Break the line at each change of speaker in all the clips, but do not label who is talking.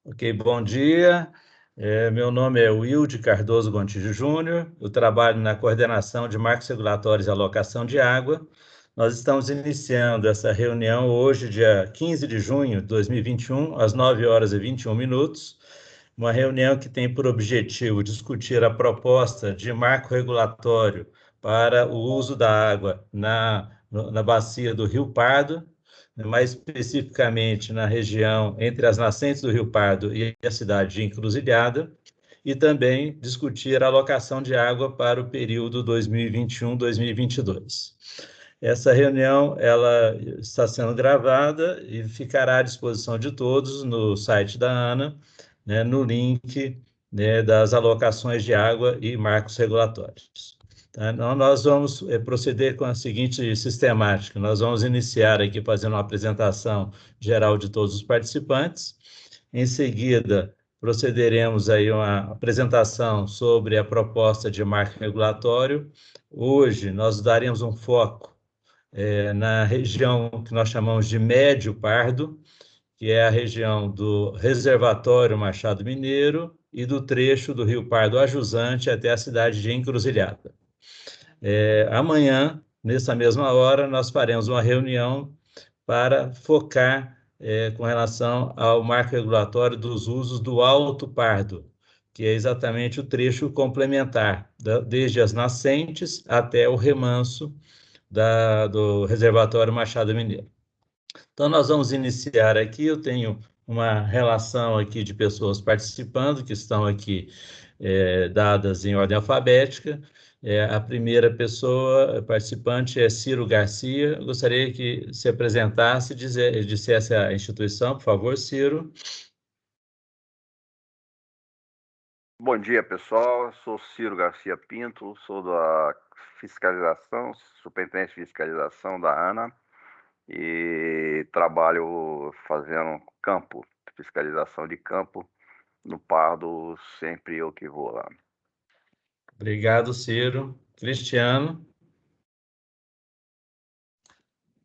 Ok, bom dia. Meu nome é Wilde Cardoso Gontijo Júnior, eu trabalho na coordenação de marcos regulatórios e alocação de água. Nós estamos iniciando essa reunião hoje, dia 15 de junho de 2021, às 9 horas e 21 minutos, uma reunião que tem por objetivo discutir a proposta de marco regulatório para o uso da água na bacia do Rio Pardo, mais especificamente na região entre as nascentes do Rio Pardo e a cidade de Encruzilhada, e também discutir a alocação de água para o período 2021-2022. Essa reunião ela está sendo gravada e ficará à disposição de todos no site da ANA, né, no link, né, das alocações de água e marcos regulatórios. Tá? Então, nós vamos proceder com a seguinte sistemática. Nós vamos iniciar aqui fazendo uma apresentação geral de todos os participantes. Em seguida, procederemos aí uma apresentação sobre a proposta de marco regulatório. Hoje, nós daremos um foco na região que nós chamamos de Médio Pardo, que é a região do Reservatório Machado Mineiro e do trecho do Rio Pardo a Jusante até a cidade de Encruzilhada. Amanhã, nessa mesma hora, nós faremos uma reunião para focar com relação ao marco regulatório dos usos do Alto Pardo, que é exatamente o trecho complementar, desde as nascentes até o remanso do Reservatório Machado Mineiro. Então, nós vamos iniciar aqui, eu tenho uma relação aqui de pessoas participando, que estão aqui dadas em ordem alfabética. A primeira pessoa participante é Ciro Garcia. Eu gostaria que se apresentasse e dissesse a instituição, por favor, Ciro.
Bom dia, pessoal. Sou Ciro Garcia Pinto, sou da fiscalização, superintendente de fiscalização da ANA e trabalho fazendo campo, fiscalização de campo no Pardo, sempre eu que vou lá.
Obrigado, Ciro. Cristiano.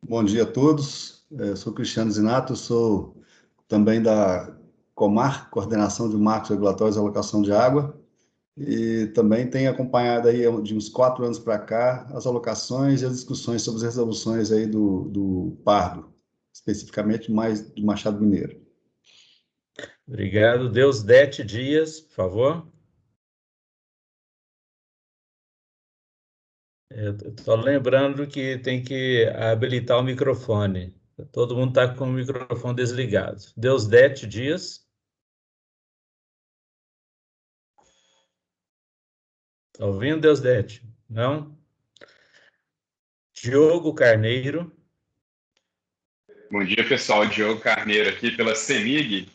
Bom dia a todos. Eu sou Cristiano Zinato, sou também da Comar, Coordenação de Marcos Regulatórios e Alocação de Água, e também tenho acompanhado aí de uns 4 anos para cá as alocações e as discussões sobre as resoluções aí do Pardo, especificamente mais do Machado Mineiro.
Obrigado. Deusdete Dias, por favor. Estou lembrando que tem que habilitar o microfone. Todo mundo está com o microfone desligado. Deusdete Dias. Está ouvindo, Deusdete? Não? Diogo Carneiro.
Bom dia, pessoal. Diogo Carneiro aqui pela CEMIG.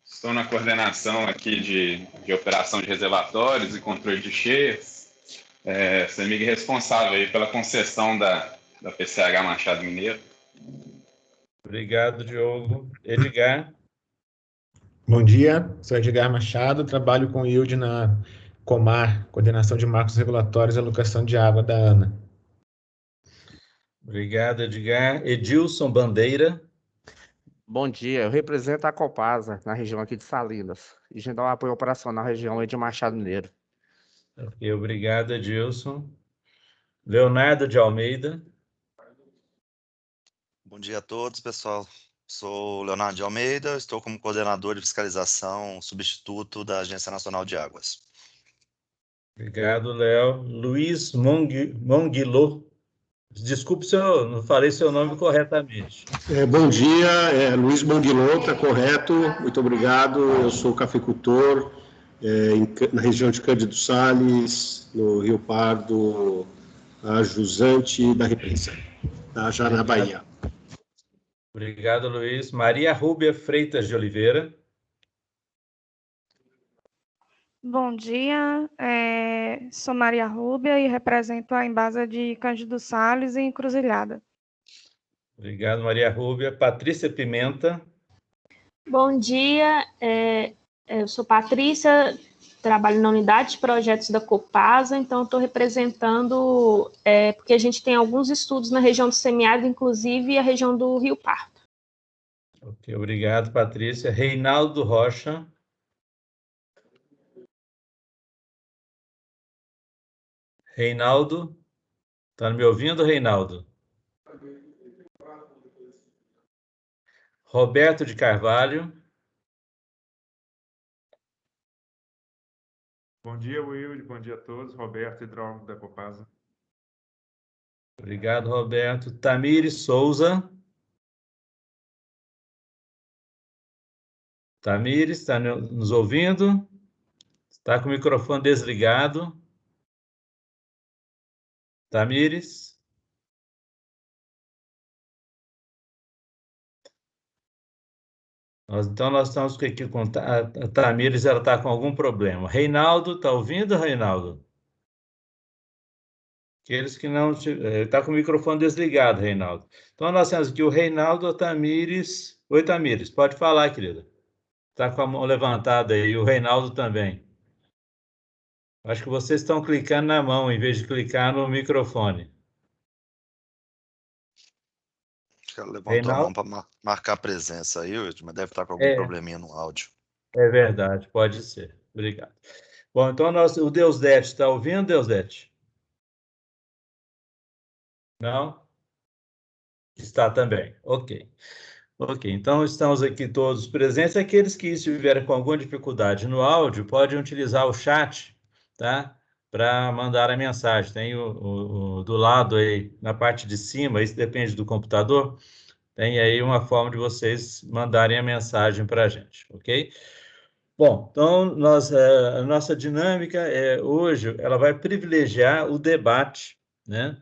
Estou na coordenação aqui de operação de reservatórios e controle de cheias. CEMIG responsável aí pela concessão da PCH Machado Mineiro.
Obrigado, Diogo. Edgar.
Bom dia, sou Edgar Machado, trabalho com o ILD na Comar, Coordenação de Marcos Regulatórios e Alocação de Água da ANA.
Obrigado, Edgar. Edilson Bandeira.
Bom dia, eu represento a Copasa, na região aqui de Salinas, e a gente dá um apoio operacional na região aí de Machado Mineiro.
Okay, obrigado, Edilson. Leonardo de Almeida.
Bom dia a todos, pessoal. Sou Leonardo de Almeida, estou como coordenador de fiscalização substituto da Agência Nacional de Águas.
Obrigado, Léo. Luiz Monguilô. Desculpe se eu não falei seu nome corretamente.
Bom dia, Luiz Monguilô, está correto, muito obrigado. Eu sou cafeicultor na região de Cândido Sales, no Rio Pardo, a Jusante da Represa, já na Bahia.
Obrigado, Luiz. Maria Rúbia Freitas de Oliveira.
Bom dia, sou Maria Rúbia e represento a Embasa de Cândido Sales e Encruzilhada.
Obrigado, Maria Rúbia. Patrícia Pimenta.
Bom dia, eu sou Patrícia, trabalho na unidade de projetos da Copasa, então estou representando, porque a gente tem alguns estudos na região do semiárido, inclusive a região do Rio Pardo.
Ok, obrigado, Patrícia. Reinaldo Rocha. Reinaldo, está me ouvindo, Reinaldo? Roberto de Carvalho.
Bom dia, Will. Bom dia a todos. Roberto, hidrólogo da Copasa.
Obrigado, Roberto. Tamires Souza. Tamires, está nos ouvindo? Está com o microfone desligado. Tamires? Então, nós estamos aqui com a Tamires, ela está com algum problema. Reinaldo, está ouvindo, Reinaldo? Aqueles que não... Está com o microfone desligado, Reinaldo. Então, nós temos aqui o Reinaldo, a Tamires... Oi, Tamires, pode falar, querida. Está com a mão levantada aí, o Reinaldo também. Acho que vocês estão clicando na mão, em vez de clicar no microfone.
Ela levantou a mão para marcar a presença aí, mas deve estar com algum probleminha no áudio.
É verdade, pode ser. Obrigado. Bom, então o Deusdete está ouvindo, Deusdete? Não? Está também. Ok. Ok, então estamos aqui todos presentes. Aqueles que estiverem com alguma dificuldade no áudio, podem utilizar o chat, tá? Para mandar a mensagem. Tem do lado aí, na parte de cima, isso depende do computador, tem aí uma forma de vocês mandarem a mensagem para a gente, ok? Bom, então a nossa dinâmica hoje, ela vai privilegiar o debate, né?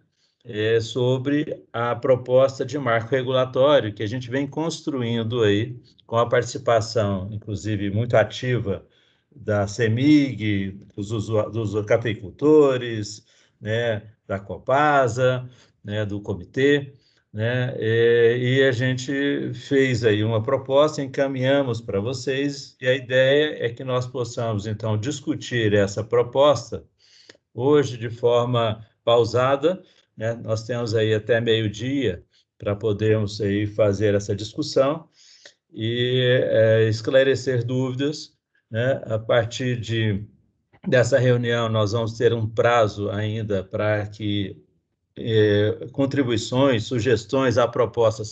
Sobre a proposta de marco regulatório que a gente vem construindo aí, com a participação, inclusive, muito ativa da CEMIG, dos cafeicultores, né, da Copasa, né, do comitê, né, e a gente fez aí uma proposta, encaminhamos para vocês, e a ideia é que nós possamos, então, discutir essa proposta hoje de forma pausada, né? Nós temos aí até meio-dia para podermos aí fazer essa discussão e esclarecer dúvidas, né? A partir dessa reunião, nós vamos ter um prazo ainda para que contribuições, sugestões à proposta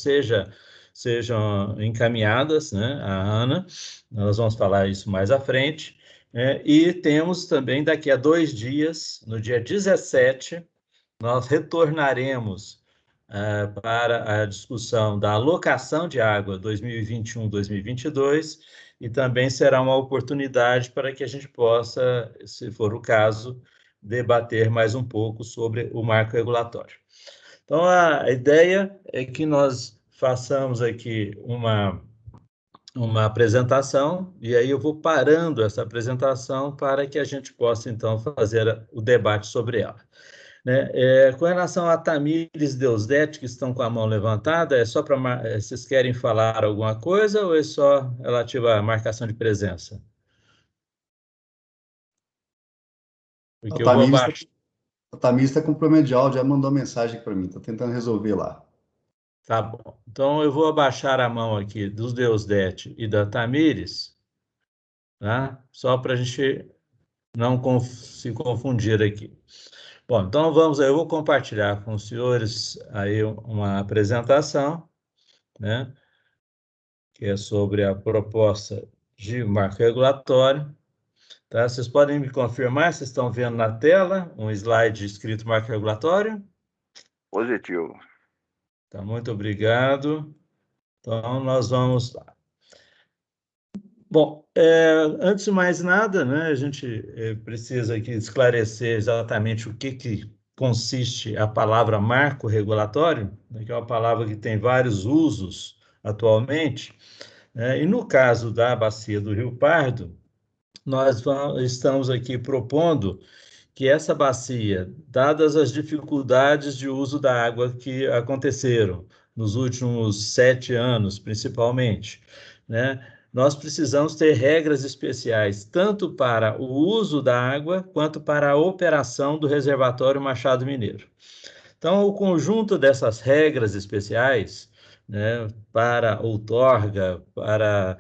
sejam encaminhadas, né, à Ana. Nós vamos falar isso mais à frente. E temos também, daqui a 2 dias, no dia 17, nós retornaremos para a discussão da alocação de água 2021-2022, e também será uma oportunidade para que a gente possa, se for o caso, debater mais um pouco sobre o marco regulatório. Então, a ideia é que nós façamos aqui uma apresentação, e aí eu vou parando essa apresentação para que a gente possa, então, fazer o debate sobre ela. Né? Com relação a Tamires e Deusdete, que estão com a mão levantada, é só para... Vocês querem falar alguma coisa ou é só relativa à marcação de presença?
Porque a Tamires está com problema de áudio, já mandou mensagem para mim, está tentando resolver lá.
Tá bom. Então, eu vou abaixar a mão aqui dos Deusdete e da Tamires, tá? Só para a gente não se confundir aqui. Bom, então vamos aí, eu vou compartilhar com os senhores aí uma apresentação, né? Que é sobre a proposta de marco regulatório. Tá? Vocês podem me confirmar, vocês estão vendo na tela um slide escrito marco regulatório?
Positivo.
Tá, muito obrigado. Então, nós vamos lá. Bom, antes de mais nada, né, a gente precisa aqui esclarecer exatamente o que consiste a palavra marco regulatório, né, que é uma palavra que tem vários usos atualmente, né, e no caso da bacia do Rio Pardo, nós estamos aqui propondo que essa bacia, dadas as dificuldades de uso da água que aconteceram nos últimos 7 anos, principalmente, né, nós precisamos ter regras especiais, tanto para o uso da água, quanto para a operação do reservatório Machado Mineiro. Então, o conjunto dessas regras especiais né, para outorga, para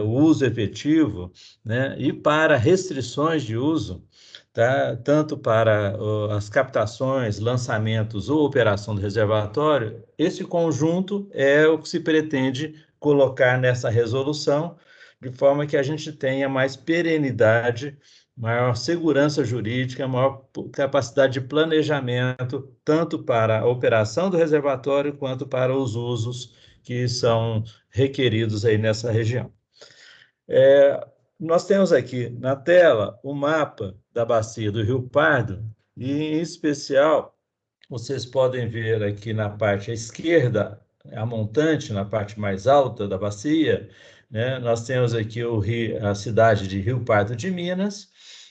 o uso efetivo, né, e para restrições de uso, tá, tanto para as captações, lançamentos ou operação do reservatório, esse conjunto é o que se pretende colocar nessa resolução, de forma que a gente tenha mais perenidade, maior segurança jurídica, maior capacidade de planejamento, tanto para a operação do reservatório quanto para os usos que são requeridos aí nessa região. Nós temos aqui na tela o mapa da bacia do Rio Pardo, e em especial, vocês podem ver aqui na parte esquerda, a montante, na parte mais alta da bacia, né, nós temos aqui a cidade de Rio Pardo de Minas,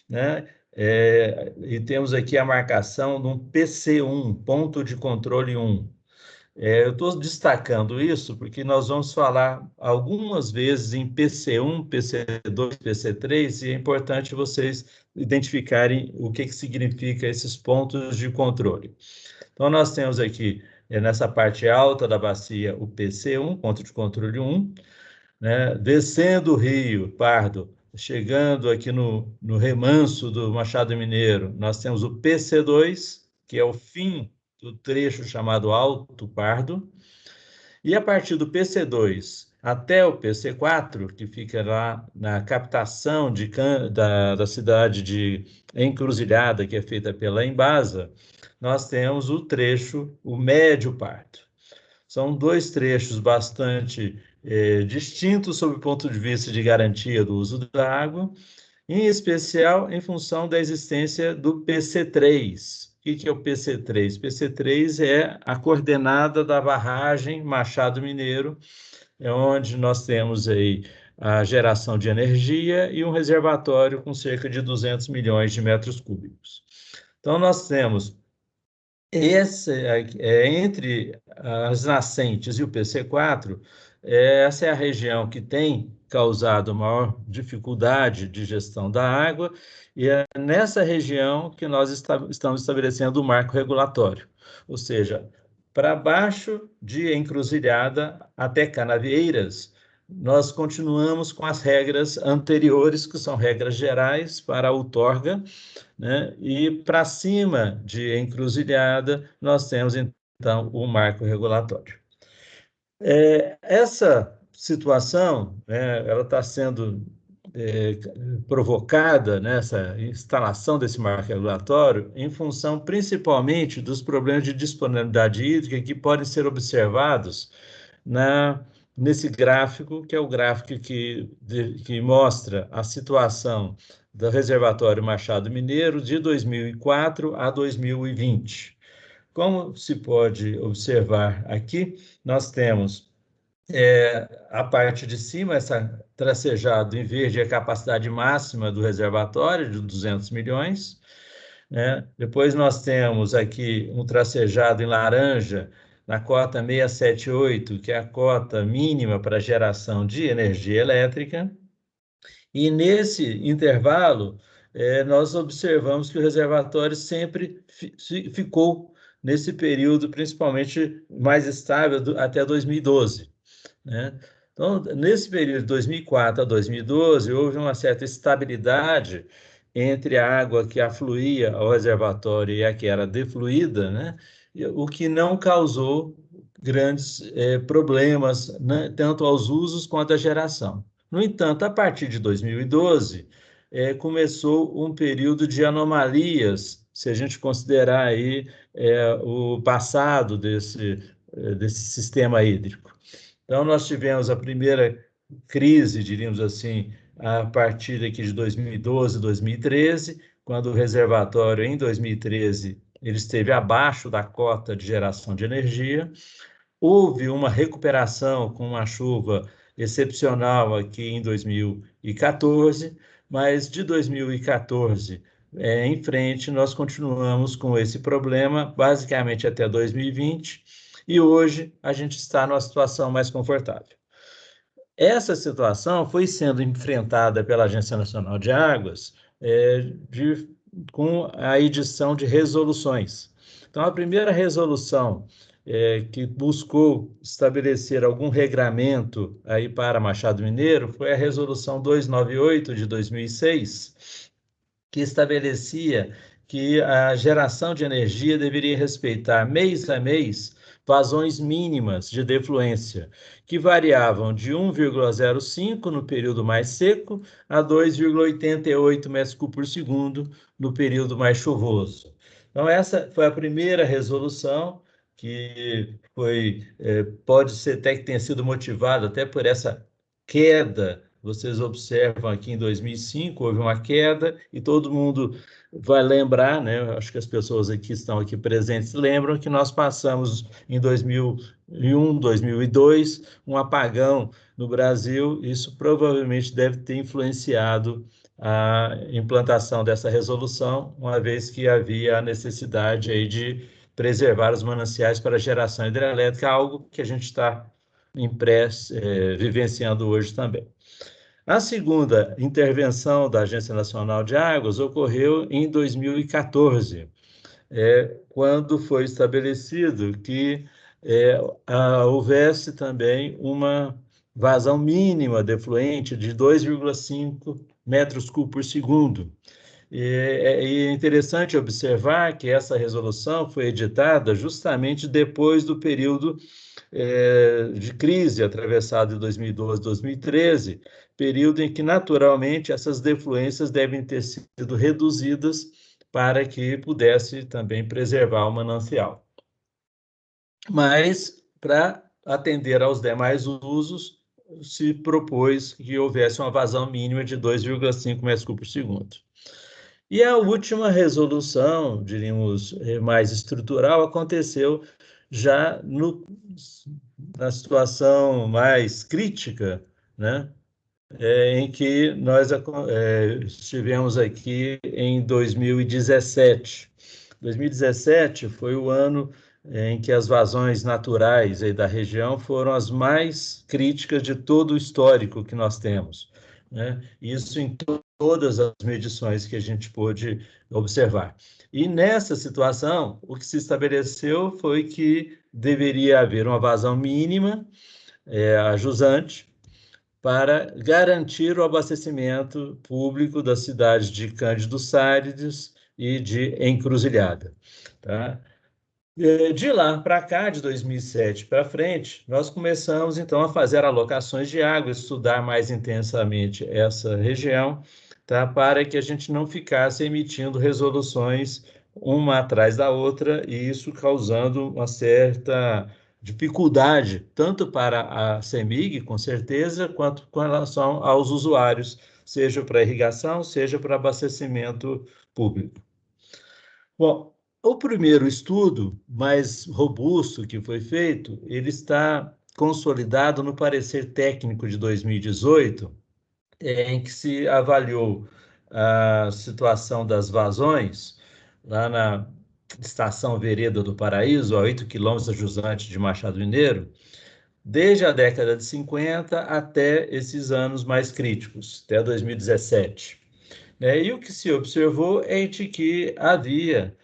né, e temos aqui a marcação de um PC1, ponto de controle 1. Eu estou destacando isso porque nós vamos falar algumas vezes em PC1, PC2, PC3, e é importante vocês identificarem o que significa esses pontos de controle. Então, nós temos aqui, nessa parte alta da bacia, o PC1, ponto de controle 1, né? Descendo o Rio Pardo, chegando aqui no remanso do Machado Mineiro, nós temos o PC2, que é o fim do trecho chamado Alto Pardo, e a partir do PC2 até o PC4, que fica lá na captação da cidade de Encruzilhada, que é feita pela Embasa, nós temos o trecho, o Médio Pardo. São dois trechos bastante distintos sob o ponto de vista de garantia do uso da água, em especial em função da existência do PC3. O que é o PC3? PC3 é a coordenada da barragem Machado Mineiro, onde nós temos aí a geração de energia e um reservatório com cerca de 200 milhões de metros cúbicos. Então, nós temos entre as nascentes e o PC4, essa é a região que tem causado maior dificuldade de gestão da água, e é nessa região que nós estamos estabelecendo o marco regulatório, ou seja, para baixo de Encruzilhada até Canavieiras, nós continuamos com as regras anteriores, que são regras gerais para a outorga, né? E para cima de Encruzilhada, nós temos, então, o marco regulatório. Essa situação, né, ela está sendo provocada nessa instalação desse marco regulatório em função, principalmente, dos problemas de disponibilidade hídrica que podem ser observados nesse gráfico, que é o gráfico que mostra a situação do reservatório Machado Mineiro de 2004 a 2020. Como se pode observar aqui, nós temos a parte de cima, essa tracejado em verde, é a capacidade máxima do reservatório, de 200 milhões. Né? Depois nós temos aqui um tracejado em laranja, na cota 678, que é a cota mínima para geração de energia elétrica. E nesse intervalo, nós observamos que o reservatório sempre ficou nesse período, principalmente mais estável, até 2012. Né? Então, nesse período de 2004 a 2012, houve uma certa estabilidade entre a água que afluía ao reservatório e a que era defluída, né? O que não causou grandes problemas, né? Tanto aos usos quanto à geração. No entanto, a partir de 2012, começou um período de anomalias, se a gente considerar aí o passado desse sistema hídrico. Então, nós tivemos a primeira crise, diríamos assim, a partir aqui de 2012, 2013, quando o reservatório, em 2013, ele esteve abaixo da cota de geração de energia. Houve uma recuperação com uma chuva excepcional aqui em 2014, mas de 2014 em frente, nós continuamos com esse problema, basicamente até 2020, e hoje a gente está numa situação mais confortável. Essa situação foi sendo enfrentada pela Agência Nacional de Águas com a edição de resoluções. Então, a primeira resolução que buscou estabelecer algum regramento aí para Machado Mineiro foi a Resolução 298 de 2006, que estabelecia que a geração de energia deveria respeitar mês a mês vazões mínimas de defluência, que variavam de 1,05 no período mais seco a 2,88 metros cúbicos por segundo no período mais chuvoso. Então, essa foi a primeira resolução que foi, pode ser até que tenha sido motivada até por essa queda. Vocês observam aqui em 2005 houve uma queda e todo mundo vai lembrar, né? Acho que as pessoas aqui estão aqui presentes lembram que nós passamos em 2001, 2002 um apagão no Brasil. Isso provavelmente deve ter influenciado a implantação dessa resolução, uma vez que havia a necessidade aí de preservar os mananciais para geração hidrelétrica, algo que a gente está vivenciando hoje também. A segunda intervenção da Agência Nacional de Águas ocorreu em 2014, quando foi estabelecido que houvesse também uma vazão mínima defluente de 2,5 metros cúbicos por segundo. E é interessante observar que essa resolução foi editada justamente depois do período de crise atravessado em 2012, 2013, período em que, naturalmente, essas defluências devem ter sido reduzidas para que pudesse também preservar o manancial. Mas, para atender aos demais usos, se propôs que houvesse uma vazão mínima de 2,5 metros cúbicos por segundo. E a última resolução, diríamos, mais estrutural, aconteceu já na situação mais crítica, né? Em que nós estivemos aqui em 2017. 2017 foi o ano em que as vazões naturais aí da região foram as mais críticas de todo o histórico que nós temos, né? Isso em todas as medições que a gente pôde observar. E nessa situação, o que se estabeleceu foi que deveria haver uma vazão mínima, a jusante, para garantir o abastecimento público das cidades de Cândido Sálides e de Encruzilhada. Tá? De lá para cá, de 2007 para frente, nós começamos, então, a fazer alocações de água, estudar mais intensamente essa região, tá? Para que a gente não ficasse emitindo resoluções uma atrás da outra, e isso causando uma certa dificuldade, tanto para a CEMIG, com certeza, quanto com relação aos usuários, seja para irrigação, seja para abastecimento público. Bom, o primeiro estudo mais robusto que foi feito, ele está consolidado no parecer técnico de 2018, em que se avaliou a situação das vazões lá na Estação Vereda do Paraíso, a 8 quilômetros da jusante de Machado Mineiro, desde a década de 50 até esses anos mais críticos, até 2017. E o que se observou é de que havia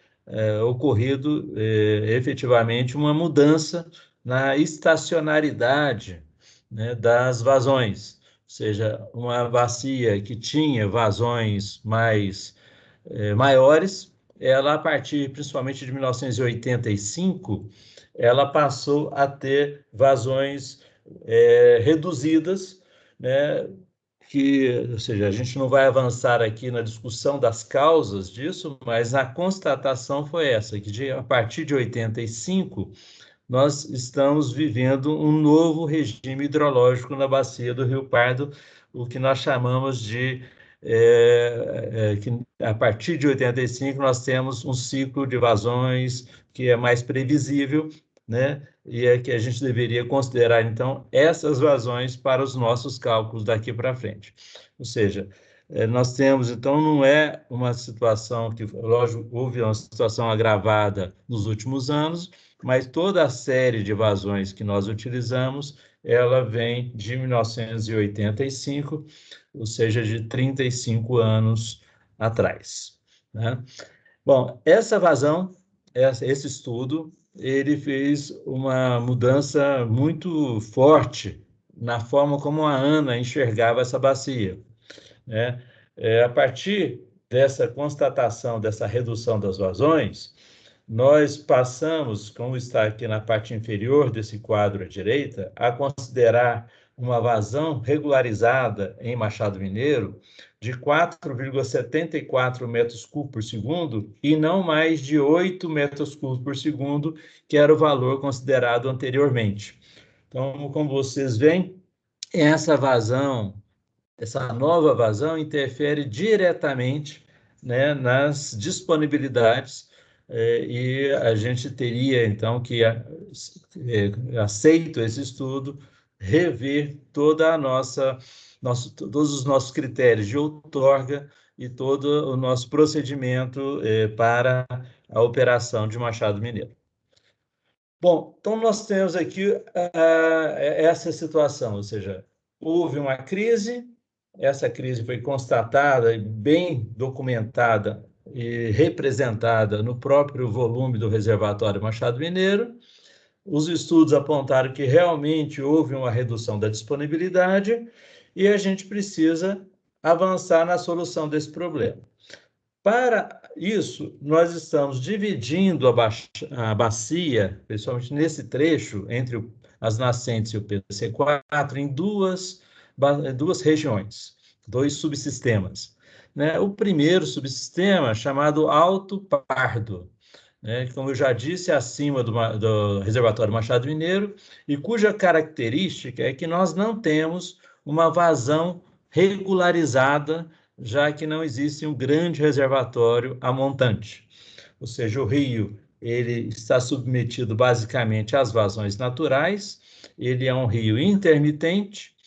ocorrido efetivamente uma mudança na estacionalidade, né, das vazões, ou seja, uma bacia que tinha vazões maiores, ela, a partir principalmente de 1985, ela passou a ter vazões reduzidas, né, ou seja, a gente não vai avançar aqui na discussão das causas disso, mas a constatação foi essa, que a partir de 85, nós estamos vivendo um novo regime hidrológico na bacia do Rio Pardo, o que nós chamamos de, que a partir de 85, nós temos um ciclo de vazões que é mais previsível, né? E é que a gente deveria considerar, então, essas vazões para os nossos cálculos daqui para frente. Ou seja, nós temos, então, não é uma situação que, lógico, houve uma situação agravada nos últimos anos, mas toda a série de vazões que nós utilizamos, ela vem de 1985, ou seja, de 35 anos atrás, né? Bom, essa vazão, esse estudo, ele fez uma mudança muito forte na forma como a ANA enxergava essa bacia, né? A partir dessa constatação, dessa redução das vazões, nós passamos, como está aqui na parte inferior desse quadro à direita, a considerar uma vazão regularizada em Machado Mineiro de 4,74 metros cúbicos por segundo e não mais de 8 metros cúbicos por segundo, que era o valor considerado anteriormente. Então, como vocês veem, essa vazão, essa nova vazão interfere diretamente, né, nas disponibilidades, e a gente teria, então, que, aceito esse estudo, rever toda a todos os nossos critérios de outorga e todo o nosso procedimento para a operação de Machado Mineiro. Bom, então nós temos aqui essa situação, ou seja, houve uma crise, essa crise foi constatada e bem documentada e representada no próprio volume do reservatório Machado Mineiro. Os estudos apontaram que realmente houve uma redução da disponibilidade e a gente precisa avançar na solução desse problema. Para isso, nós estamos dividindo a bacia, principalmente nesse trecho, entre as nascentes e o PC4, em duas regiões, 2 subsistemas, né? O primeiro subsistema, chamado Alto Pardo, né, como eu já disse, acima do reservatório Machado Mineiro, e cuja característica é que nós não temos uma vazão regularizada, já que não existe um grande reservatório a montante. Ou seja, o rio ele está submetido basicamente às vazões naturais, ele é um rio intermitente,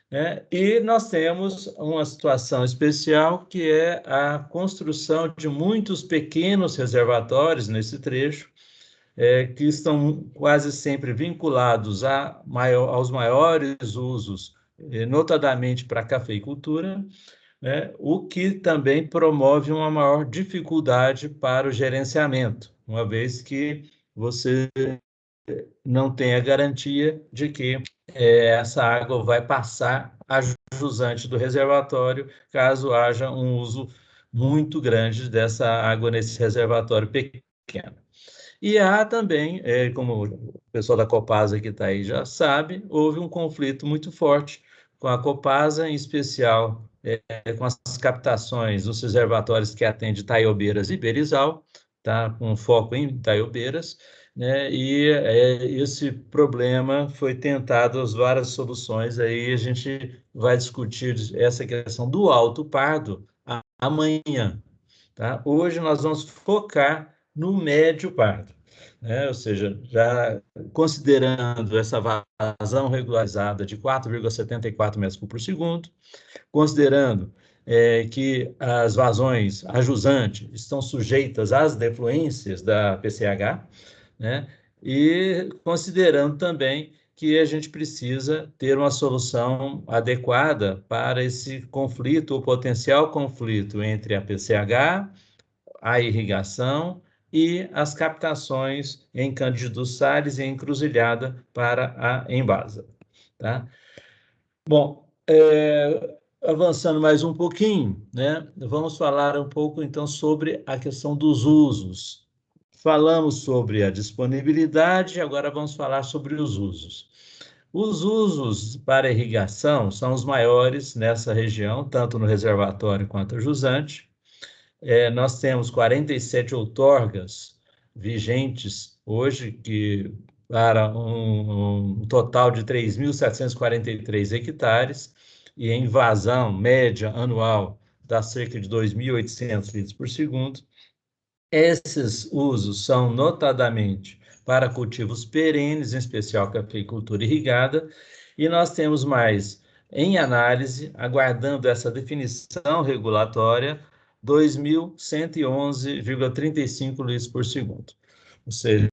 né? E nós temos uma situação especial que é a construção de muitos pequenos reservatórios nesse trecho, que estão quase sempre vinculados aos maiores usos, notadamente para a cafeicultura, né? O que também promove uma maior dificuldade para o gerenciamento, uma vez que você não tem a garantia de que essa água vai passar a jusante do reservatório, caso haja um uso muito grande dessa água nesse reservatório pequeno. E há também, como o pessoal da Copasa que está aí já sabe, houve um conflito muito forte com a Copasa, em especial com as captações dos reservatórios que atendem Itaiobeiras e Berizal, tá? Com foco em Itaiobeiras, né? E esse problema foi tentado as várias soluções, aí a gente vai discutir essa questão do Alto Pardo amanhã, tá? Hoje nós vamos focar no Médio Pardo, né? Ou seja, já considerando essa vazão regularizada de 4,74 metros cúbicos por segundo, considerando que as vazões a jusante estão sujeitas às defluências da PCH, né? E considerando também que a gente precisa ter uma solução adequada para esse conflito, ou potencial conflito entre a PCH, a irrigação e as captações em Cândido Salles e Encruzilhada para a Embasa, tá? Bom, avançando mais um pouquinho, né? Vamos falar um pouco, então, sobre a questão dos usos. Falamos sobre a disponibilidade, agora vamos falar sobre os usos. Os usos para irrigação são os maiores nessa região, tanto no reservatório quanto no jusante. Nós temos 47 outorgas vigentes hoje, que para um total de 3.743 hectares, e em vazão média anual dá cerca de 2.800 litros por segundo. Esses usos são notadamente para cultivos perenes, em especial cafeicultura irrigada, e nós temos mais em análise, aguardando essa definição regulatória, 2.111,35 litros por segundo. Ou seja,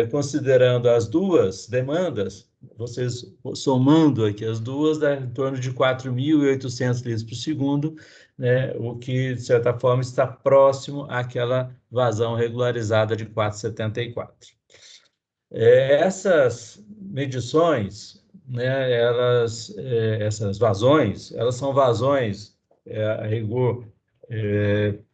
considerando as duas demandas, vocês somando aqui as duas, dá em torno de 4.800 litros por segundo, né, o que, de certa forma, está próximo àquela vazão regularizada de 4,74. Essas medições, né, essas vazões, elas são vazões, a rigor,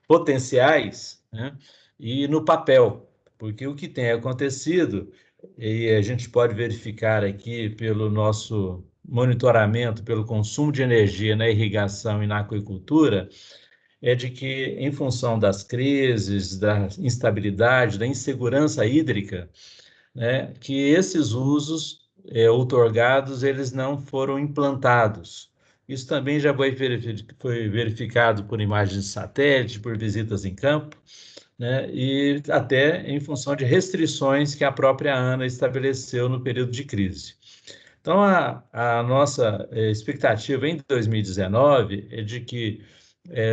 potenciais, né, e no papel, porque o que tem acontecido, e a gente pode verificar aqui pelo nosso monitoramento, pelo consumo de energia na irrigação e na aquicultura, é de que, em função das crises, da instabilidade, da insegurança hídrica, né, que esses usos outorgados eles não foram implantados. Isso também já foi verificado por imagens de satélite, por visitas em campo, né, e até em função de restrições que a própria ANA estabeleceu no período de crise. Então, a nossa expectativa em 2019 é de que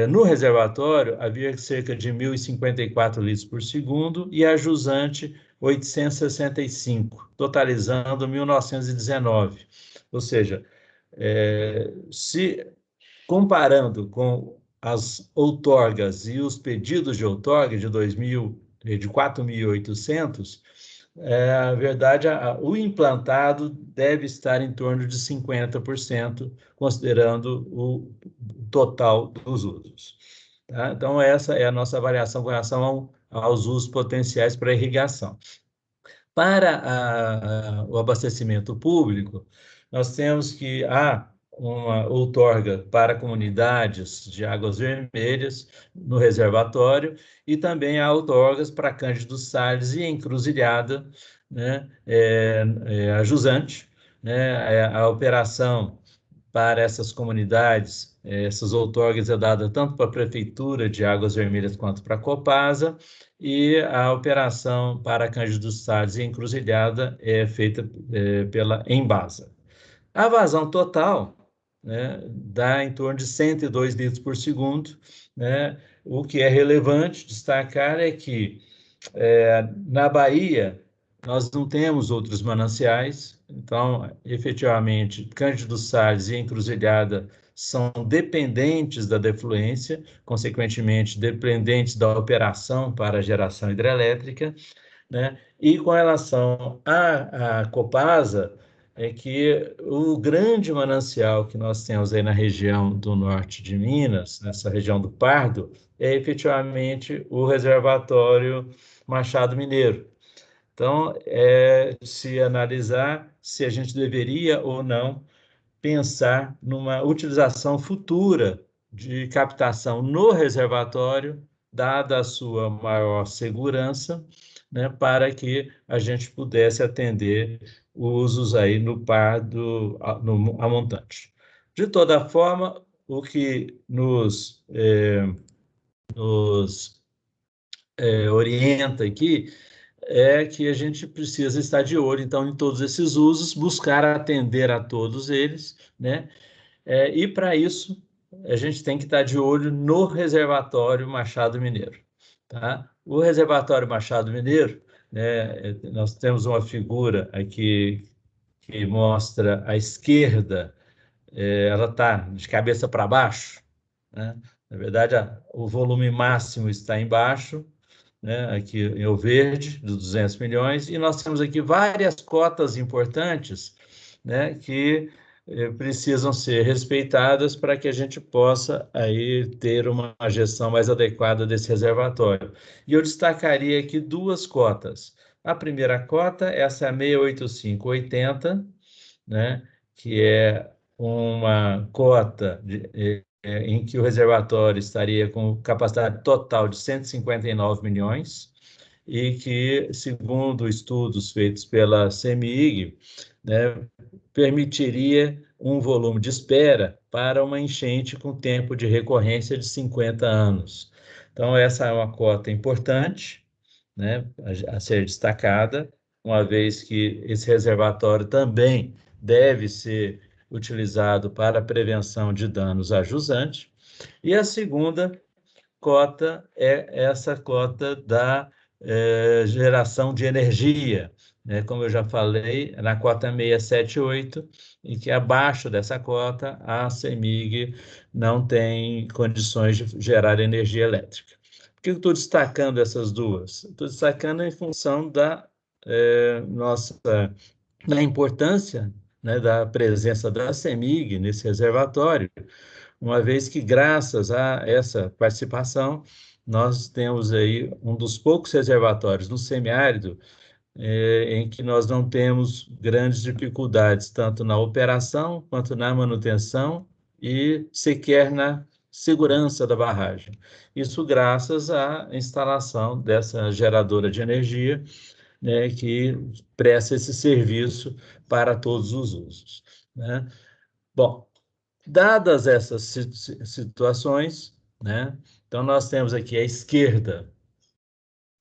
no reservatório havia cerca de 1.054 litros por segundo e a jusante 865, totalizando 1.919. Ou seja, se comparando com as outorgas e os pedidos de outorga de 4.800, a verdade, o implantado deve estar em torno de 50%, considerando o total dos usos. Tá? Então, essa é a nossa avaliação com relação aos usos potenciais para irrigação. Para o abastecimento público, nós temos que há uma outorga para comunidades de águas vermelhas no reservatório e também há outorgas para Cândido Sales e Encruzilhada, né, a jusante, né, a operação para essas comunidades, essas outorgas é dada tanto para a Prefeitura de Águas Vermelhas quanto para a Copasa, e a operação para Cândido Sales e Encruzilhada é feita pela Embasa. A vazão total, né, dá em torno de 102 litros por segundo, né? O que é relevante destacar é que na Bahia nós não temos outros mananciais, então, efetivamente, Cândido Sales e Encruzilhada são dependentes da defluência, consequentemente, dependentes da operação para a geração hidrelétrica, né? E com relação à Copasa, é que o grande manancial que nós temos aí na região do norte de Minas, nessa região do Pardo, é efetivamente o reservatório Machado Mineiro. Então, se analisar se a gente deveria ou não pensar numa utilização futura de captação no reservatório, dada a sua maior segurança, né, para que a gente pudesse atender usos aí no Pardo, a montante. De toda forma, o que nos orienta aqui é que a gente precisa estar de olho, então, em todos esses usos, buscar atender a todos eles, né? E, para isso, a gente tem que estar de olho no reservatório Machado Mineiro. Tá? O reservatório Machado Mineiro, né, nós temos uma figura aqui que mostra à esquerda, ela está de cabeça para baixo, né? Na verdade, o volume máximo está embaixo, né, aqui em o verde, dos 200 milhões, e nós temos aqui várias cotas importantes, né, que precisam ser respeitadas para que a gente possa aí ter uma gestão mais adequada desse reservatório. E eu destacaria aqui duas cotas. A primeira cota, essa é a 68580, né, que é uma cota em que o reservatório estaria com capacidade total de 159 milhões e que, segundo estudos feitos pela CEMIG, né, permitiria um volume de espera para uma enchente com tempo de recorrência de 50 anos. Então, essa é uma cota importante, né, a ser destacada, uma vez que esse reservatório também deve ser utilizado para a prevenção de danos a jusante. E a segunda cota é essa cota da geração de energia, né? Como eu já falei, na cota 678, em que abaixo dessa cota a CEMIG não tem condições de gerar energia elétrica. Por que eu estou destacando essas duas? Estou destacando em função da na importância, né, da presença da CEMIG nesse reservatório, uma vez que, graças a essa participação, nós temos aí um dos poucos reservatórios no semiárido em que nós não temos grandes dificuldades, tanto na operação, quanto na manutenção e sequer na segurança da barragem. Isso graças à instalação dessa geradora de energia, né, que presta esse serviço para todos os usos, né? Bom, dadas essas situações, né, então nós temos aqui à esquerda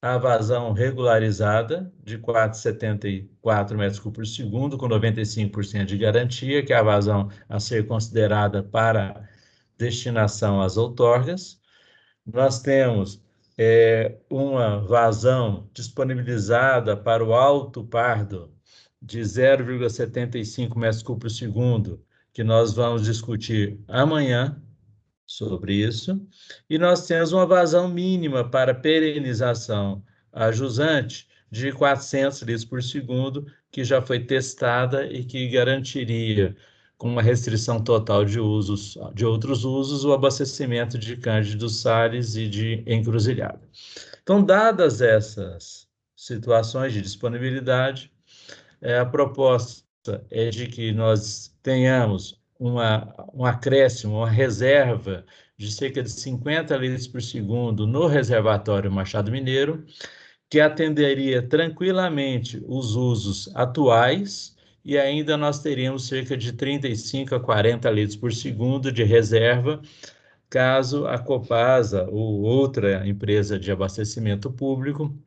a vazão regularizada de 4,74 metros cúbicos por segundo, com 95% de garantia, que é a vazão a ser considerada para destinação às outorgas. Nós temos uma vazão disponibilizada para o Alto Pardo de 0,75 metros cúbicos por segundo, que nós vamos discutir amanhã sobre isso. E nós temos uma vazão mínima para perenização a jusante de 400 litros por segundo, que já foi testada e que garantiria, com uma restrição total de usos, de outros usos, o abastecimento de Cândido Sales e de Encruzilhada. Então, dadas essas situações de disponibilidade, a proposta é de que nós tenhamos um acréscimo, uma reserva de cerca de 50 litros por segundo no reservatório Machado Mineiro, que atenderia tranquilamente os usos atuais, e ainda nós teríamos cerca de 35 a 40 litros por segundo de reserva, caso a Copasa ou outra empresa de abastecimento público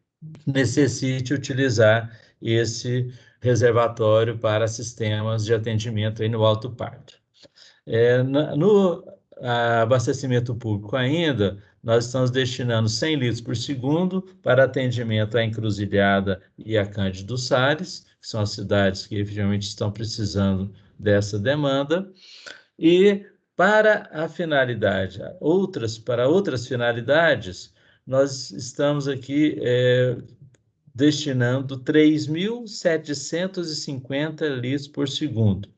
necessite utilizar esse reservatório para sistemas de atendimento aí no Alto Pardo. No abastecimento público ainda, nós estamos destinando 100 litros por segundo para atendimento à Encruzilhada e a Cândido Sales, que são as cidades que efetivamente estão precisando dessa demanda, e para a finalidade, para outras finalidades, nós estamos aqui destinando 3.750 litros por segundo.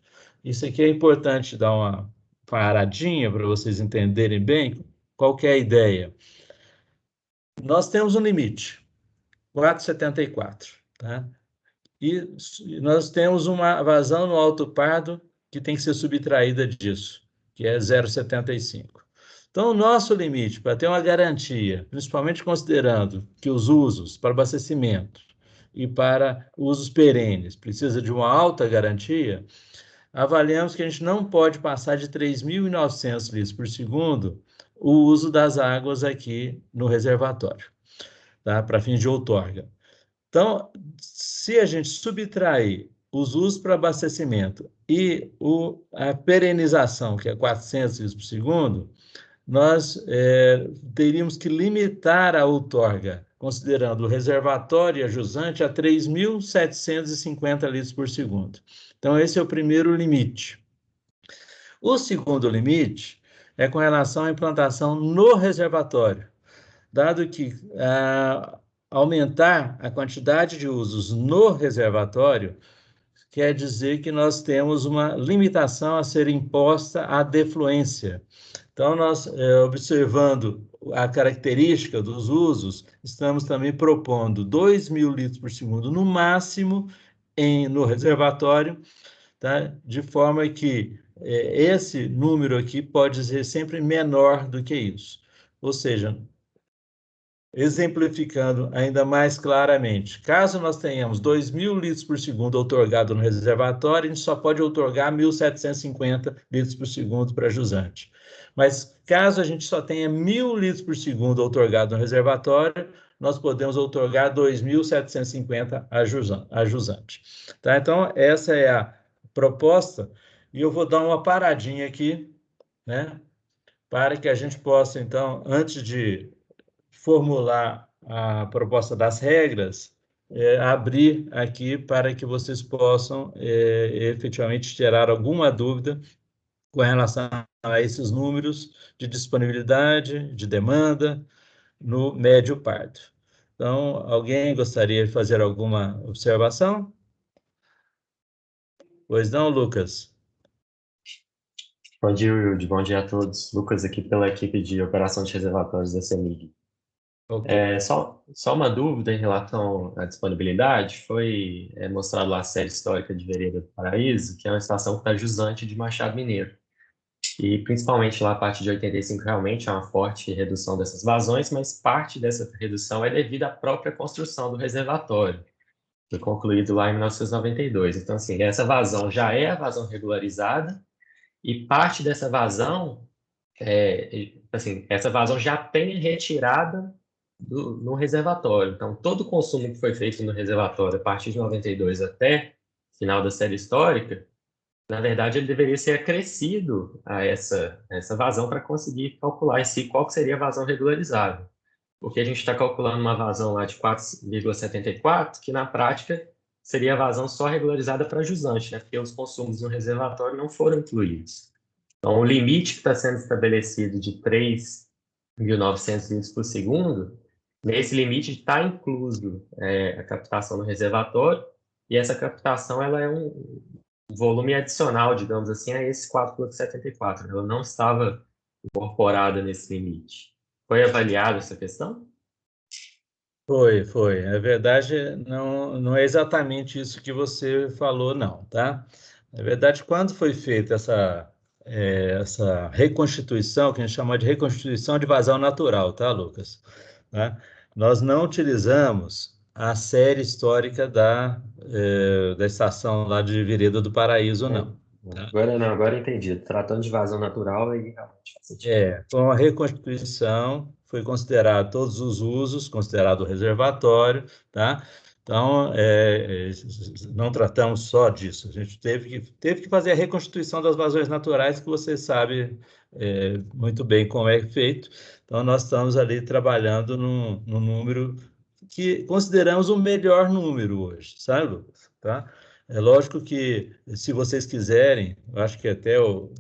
Isso aqui é importante dar uma paradinha para vocês entenderem bem qual que é a ideia. Nós temos um limite, 4,74, tá? E nós temos uma vazão no Alto Pardo que tem que ser subtraída disso, que é 0,75. Então, o nosso limite, para ter uma garantia, principalmente considerando que os usos para abastecimento e para usos perenes precisa de uma alta garantia, avaliamos que a gente não pode passar de 3.900 litros por segundo o uso das águas aqui no reservatório, tá? Para fins de outorga. Então, se a gente subtrair os usos para abastecimento e a perenização, que é 400 litros por segundo, nós teríamos que limitar a outorga, considerando o reservatório e a jusante, a 3.750 litros por segundo. Então, esse é o primeiro limite. O segundo limite é com relação à implantação no reservatório, dado que aumentar a quantidade de usos no reservatório quer dizer que nós temos uma limitação a ser imposta à defluência. Então, nós, observando a característica dos usos, estamos também propondo 2.000 litros por segundo no máximo no reservatório, tá? De forma que esse número aqui pode ser sempre menor do que isso. Ou seja, exemplificando ainda mais claramente, caso nós tenhamos 2.000 litros por segundo outorgado no reservatório, a gente só pode outorgar 1.750 litros por segundo para jusante. Mas caso a gente só tenha 1.000 litros por segundo outorgado no reservatório, nós podemos outorgar 2.750 a jusante. Tá? Então, essa é a proposta, e eu vou dar uma paradinha aqui, né, para que a gente possa, então, antes de formular a proposta das regras, abrir aqui para que vocês possam efetivamente tirar alguma dúvida com relação a esses números de disponibilidade, de demanda no médio pardo. Então, alguém gostaria de fazer alguma observação? Pois não, Lucas?
Bom dia, Wilde. Bom dia a todos. Lucas aqui pela equipe de operação de reservatórios da CEMIG.
Okay.
Só uma dúvida em relação à disponibilidade. Foi mostrado lá a série histórica de Vereda do Paraíso, que é uma estação que está jusante de Machado Mineiro. E principalmente lá a partir de 85 realmente há uma forte redução dessas vazões, mas parte dessa redução é devido à própria construção do reservatório. Foi concluído lá em 1992. Então, assim, essa vazão já é a vazão regularizada e parte dessa vazão, assim, essa vazão já tem retirada no reservatório. Então, todo o consumo que foi feito no reservatório a partir de 92 até final da série histórica, na verdade, ele deveria ser acrescido a essa vazão para conseguir calcular em si qual que seria a vazão regularizada. Porque a gente está calculando uma vazão lá de 4,74, que na prática seria a vazão só regularizada para jusante, né? Porque os consumos no reservatório não foram incluídos. Então, o limite que está sendo estabelecido de 3.900 litros por segundo, nesse limite está incluso a captação no reservatório, e essa captação ela é um volume adicional, digamos assim, a esse 4,74. Ela não estava incorporada nesse limite. Foi avaliada essa questão?
Foi. Na verdade, não é exatamente isso que você falou, não, tá? Na verdade, quando foi feita essa reconstituição, que a gente chama de reconstituição de vazão natural, tá, Lucas? Tá? Nós não utilizamos a série histórica da estação lá de Vereda do Paraíso, não. Tá?
Agora entendi. Tratando de vazão natural, aí realmente faz sentido.
Com a reconstituição, foi considerado todos os usos, considerado o reservatório, tá? Então, não tratamos só disso, a gente teve que fazer a reconstituição das vazões naturais, que você sabe muito bem como é feito. Então, nós estamos ali trabalhando num número que consideramos o melhor número hoje, sabe, Lucas? Tá? É lógico que, se vocês quiserem, eu acho que até o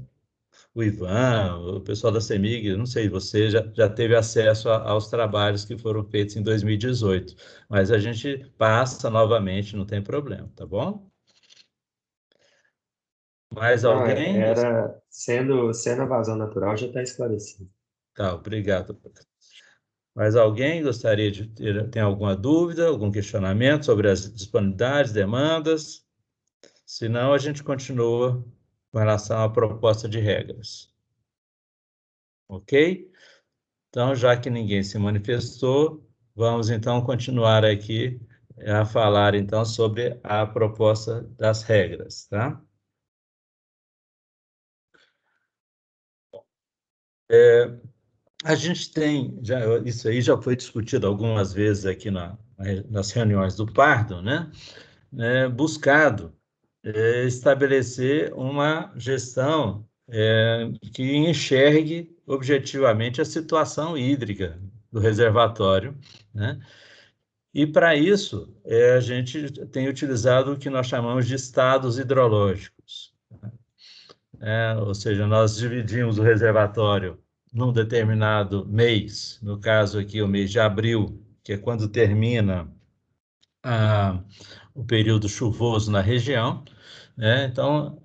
Ivan, o pessoal da CEMIG, não sei, você já teve acesso aos trabalhos que foram feitos em 2018, mas a gente passa novamente, não tem problema, tá bom? Mais alguém?
Sendo a vazão natural, já está esclarecido.
Tá, obrigado. Mais alguém gostaria de ter alguma dúvida, algum questionamento sobre as disponibilidades, demandas? Se não, a gente continua com relação à proposta de regras. Ok? Então, já que ninguém se manifestou, vamos então continuar aqui a falar então sobre a proposta das regras, tá? A gente tem, isso aí já foi discutido algumas vezes aqui nas reuniões do Pardo, né? Buscado estabelecer uma gestão que enxergue objetivamente a situação hídrica do reservatório, né? E, para isso, a gente tem utilizado o que nós chamamos de estados hidrológicos. Ou seja, nós dividimos o reservatório num determinado mês, no caso aqui o mês de abril, que é quando termina o período chuvoso na região. Então,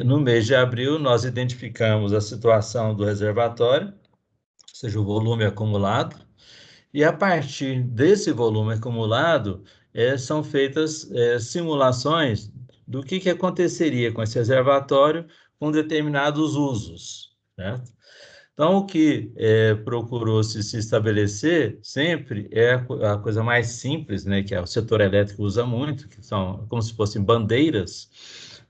no mês de abril, nós identificamos a situação do reservatório, ou seja, o volume acumulado, e a partir desse volume acumulado, são feitas simulações do que aconteceria com esse reservatório com determinados usos, certo? Então, o que procurou-se se estabelecer sempre é a coisa mais simples, né, que o setor elétrico usa muito, que são como se fossem bandeiras,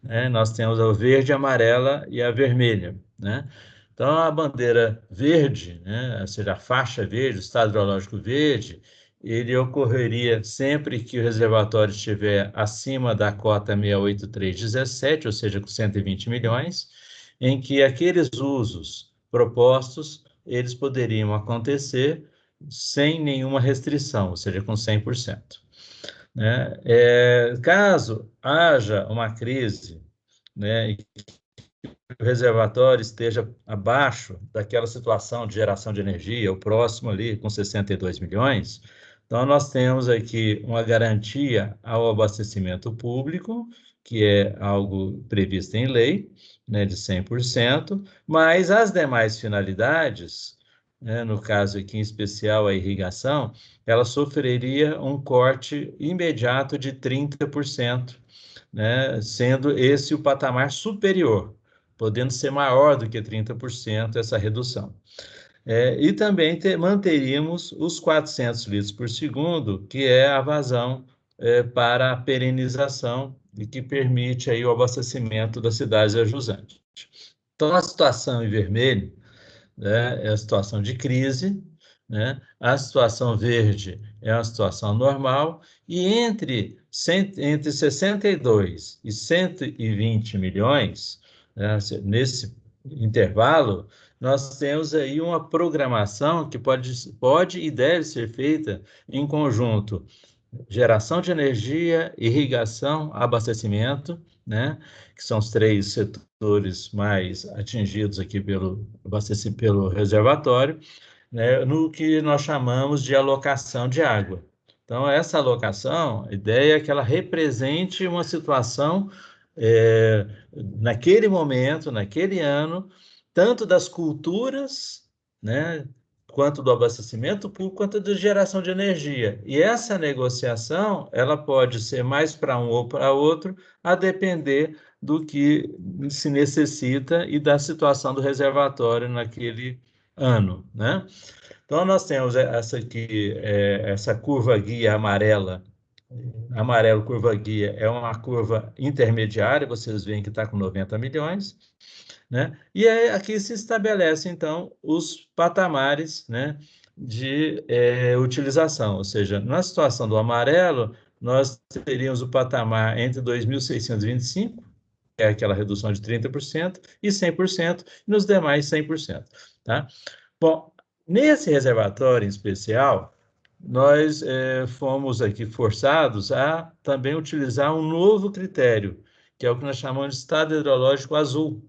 né? Nós temos a verde, a amarela e a vermelha, né? Então, a bandeira verde, né, ou seja, a faixa verde, o estado hidrológico verde, ele ocorreria sempre que o reservatório estiver acima da cota 68317, ou seja, com 120 milhões, em que aqueles usos propostos, eles poderiam acontecer sem nenhuma restrição, ou seja, com 100%. Né? Caso haja uma crise, né, e o reservatório esteja abaixo daquela situação de geração de energia, o próximo ali com 62 milhões, Então, nós temos aqui uma garantia ao abastecimento público, que é algo previsto em lei, né, de 100%, mas as demais finalidades, né, no caso aqui em especial a irrigação, ela sofreria um corte imediato de 30%, né, sendo esse o patamar superior, podendo ser maior do que 30% essa redução. E também manteríamos os 400 litros por segundo, que é a vazão para a perenização e que permite aí o abastecimento das cidades ajusantes. Então, a situação em vermelho, né, é a situação de crise, né? A situação verde é uma situação normal, e entre 62 e 120 milhões, né, nesse intervalo, nós temos aí uma programação que pode e deve ser feita em conjunto: geração de energia, irrigação, abastecimento, né, que são os 3 setores mais atingidos aqui pelo reservatório, né, no que nós chamamos de alocação de água. Então, essa alocação, a ideia é que ela represente uma situação, naquele momento, naquele ano, tanto das culturas, né, quanto do abastecimento público, quanto da geração de energia. E essa negociação, ela pode ser mais para um ou para outro, a depender do que se necessita e da situação do reservatório naquele ano, né? Então, nós temos essa aqui, essa curva guia amarela. Amarelo, curva guia, é uma curva intermediária, vocês veem que está com 90 milhões, né? E aí, aqui se estabelece, então, os patamares, né, de utilização, ou seja, na situação do amarelo, nós teríamos o patamar entre 2.625, que é aquela redução de 30%, e 100%, e nos demais 100%, tá? Bom, nesse reservatório em especial, nós fomos aqui forçados a também utilizar um novo critério, que é o que nós chamamos de estado hidrológico azul,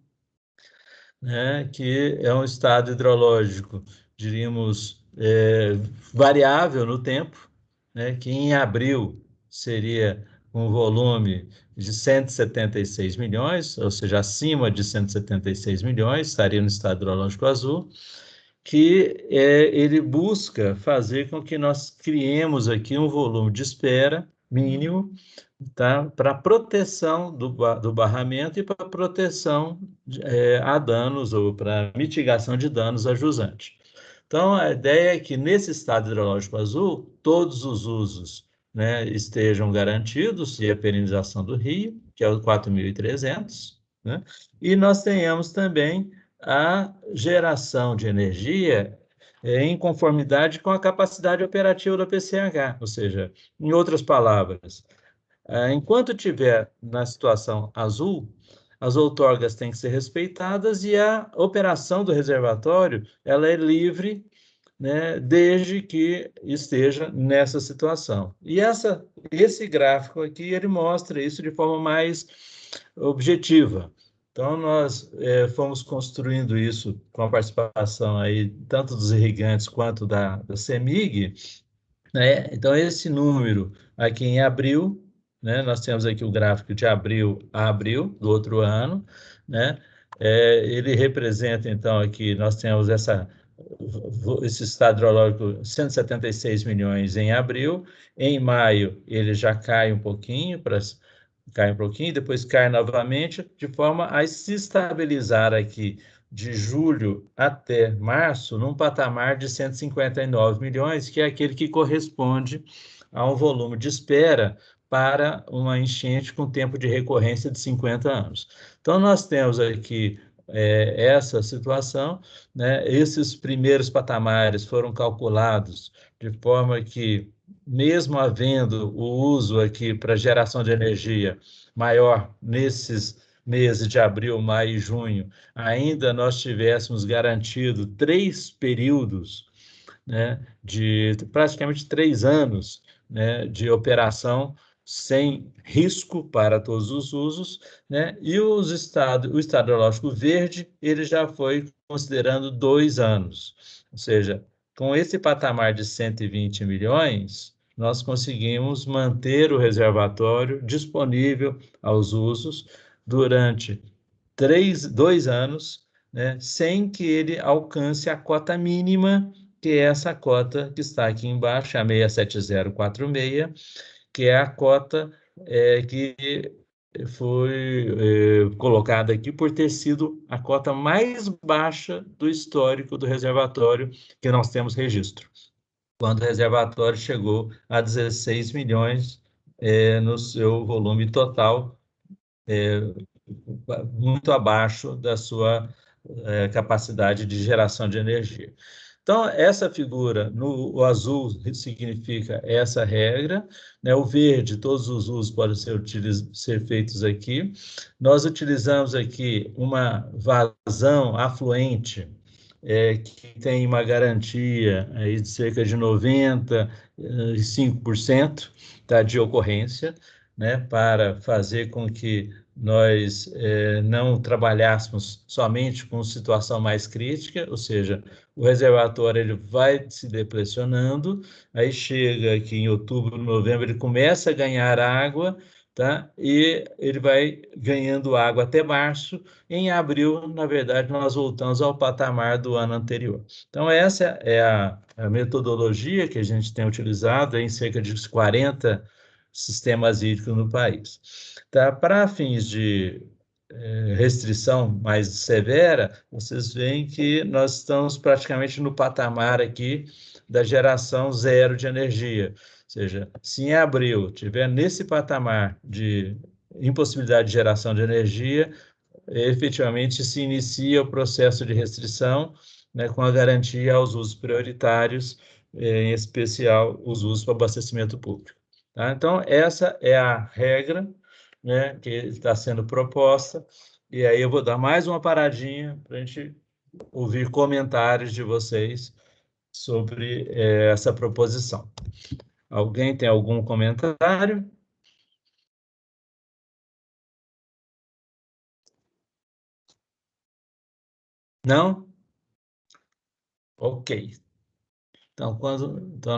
né, que é um estado hidrológico, diríamos, variável no tempo, né, que em abril seria um volume de 176 milhões, ou seja, acima de 176 milhões, estaria no estado hidrológico azul, que ele busca fazer com que nós criemos aqui um volume de espera mínimo, tá, para proteção do barramento e para proteção a danos ou para mitigação de danos a jusante. Então, a ideia é que nesse estado hidrológico azul, todos os usos, né, estejam garantidos, e a perenização do rio, que é o 4.300, né, e nós tenhamos também a geração de energia em conformidade com a capacidade operativa da PCH, ou seja, em outras palavras, enquanto tiver na situação azul, as outorgas têm que ser respeitadas e a operação do reservatório ela é livre, né, desde que esteja nessa situação. E esse gráfico aqui ele mostra isso de forma mais objetiva. Então, nós fomos construindo isso com a participação aí, tanto dos irrigantes quanto da CEMIG, né? Então, esse número aqui em abril, né? Nós temos aqui o gráfico de abril a abril do outro ano, né? Ele representa, então, aqui nós temos esse estado hidrológico, 176 milhões em abril. Em maio, ele já cai um pouquinho, depois cai novamente, de forma a se estabilizar aqui de julho até março, num patamar de 159 milhões, que é aquele que corresponde a um volume de espera para uma enchente com tempo de recorrência de 50 anos. Então, nós temos aqui essa situação, né? Esses primeiros patamares foram calculados de forma que, mesmo havendo o uso aqui para geração de energia maior nesses meses de abril, maio e junho, ainda nós tivéssemos garantido 3 períodos, né, de praticamente 3 anos, né, de operação sem risco para todos os usos, né, e o estado hidrológico verde, ele já foi considerando 2 anos, ou seja, com esse patamar de 120 milhões, nós conseguimos manter o reservatório disponível aos usos durante 2 anos, né, sem que ele alcance a cota mínima, que é essa cota que está aqui embaixo, a 67046, que é a cota que foi colocada aqui por ter sido a cota mais baixa do histórico do reservatório que nós temos registro, quando o reservatório chegou a 16 milhões no seu volume total, muito abaixo da sua capacidade de geração de energia. Então, essa figura, o azul significa essa regra, né? O verde, todos os usos podem ser feitos aqui. Nós utilizamos aqui uma vazão afluente, que tem uma garantia aí de cerca de 95%, tá, de ocorrência, né, para fazer com que nós não trabalhássemos somente com situação mais crítica, ou seja, o reservatório ele vai se depressionando, aí chega aqui em outubro, novembro, ele começa a ganhar água, tá? E ele vai ganhando água até março. Em abril, na verdade, nós voltamos ao patamar do ano anterior. Então, essa é a metodologia que a gente tem utilizado em cerca de 40 sistemas hídricos no país. Tá? Para fins de restrição mais severa, vocês veem que nós estamos praticamente no patamar aqui da geração zero de energia. Ou seja, se em abril tiver nesse patamar de impossibilidade de geração de energia, efetivamente se inicia o processo de restrição, né, com a garantia aos usos prioritários, em especial os usos para abastecimento público. Tá? Então, essa é a regra, né, que está sendo proposta, e aí eu vou dar mais uma paradinha para a gente ouvir comentários de vocês sobre essa proposição. Alguém tem algum comentário? Não? Ok. Então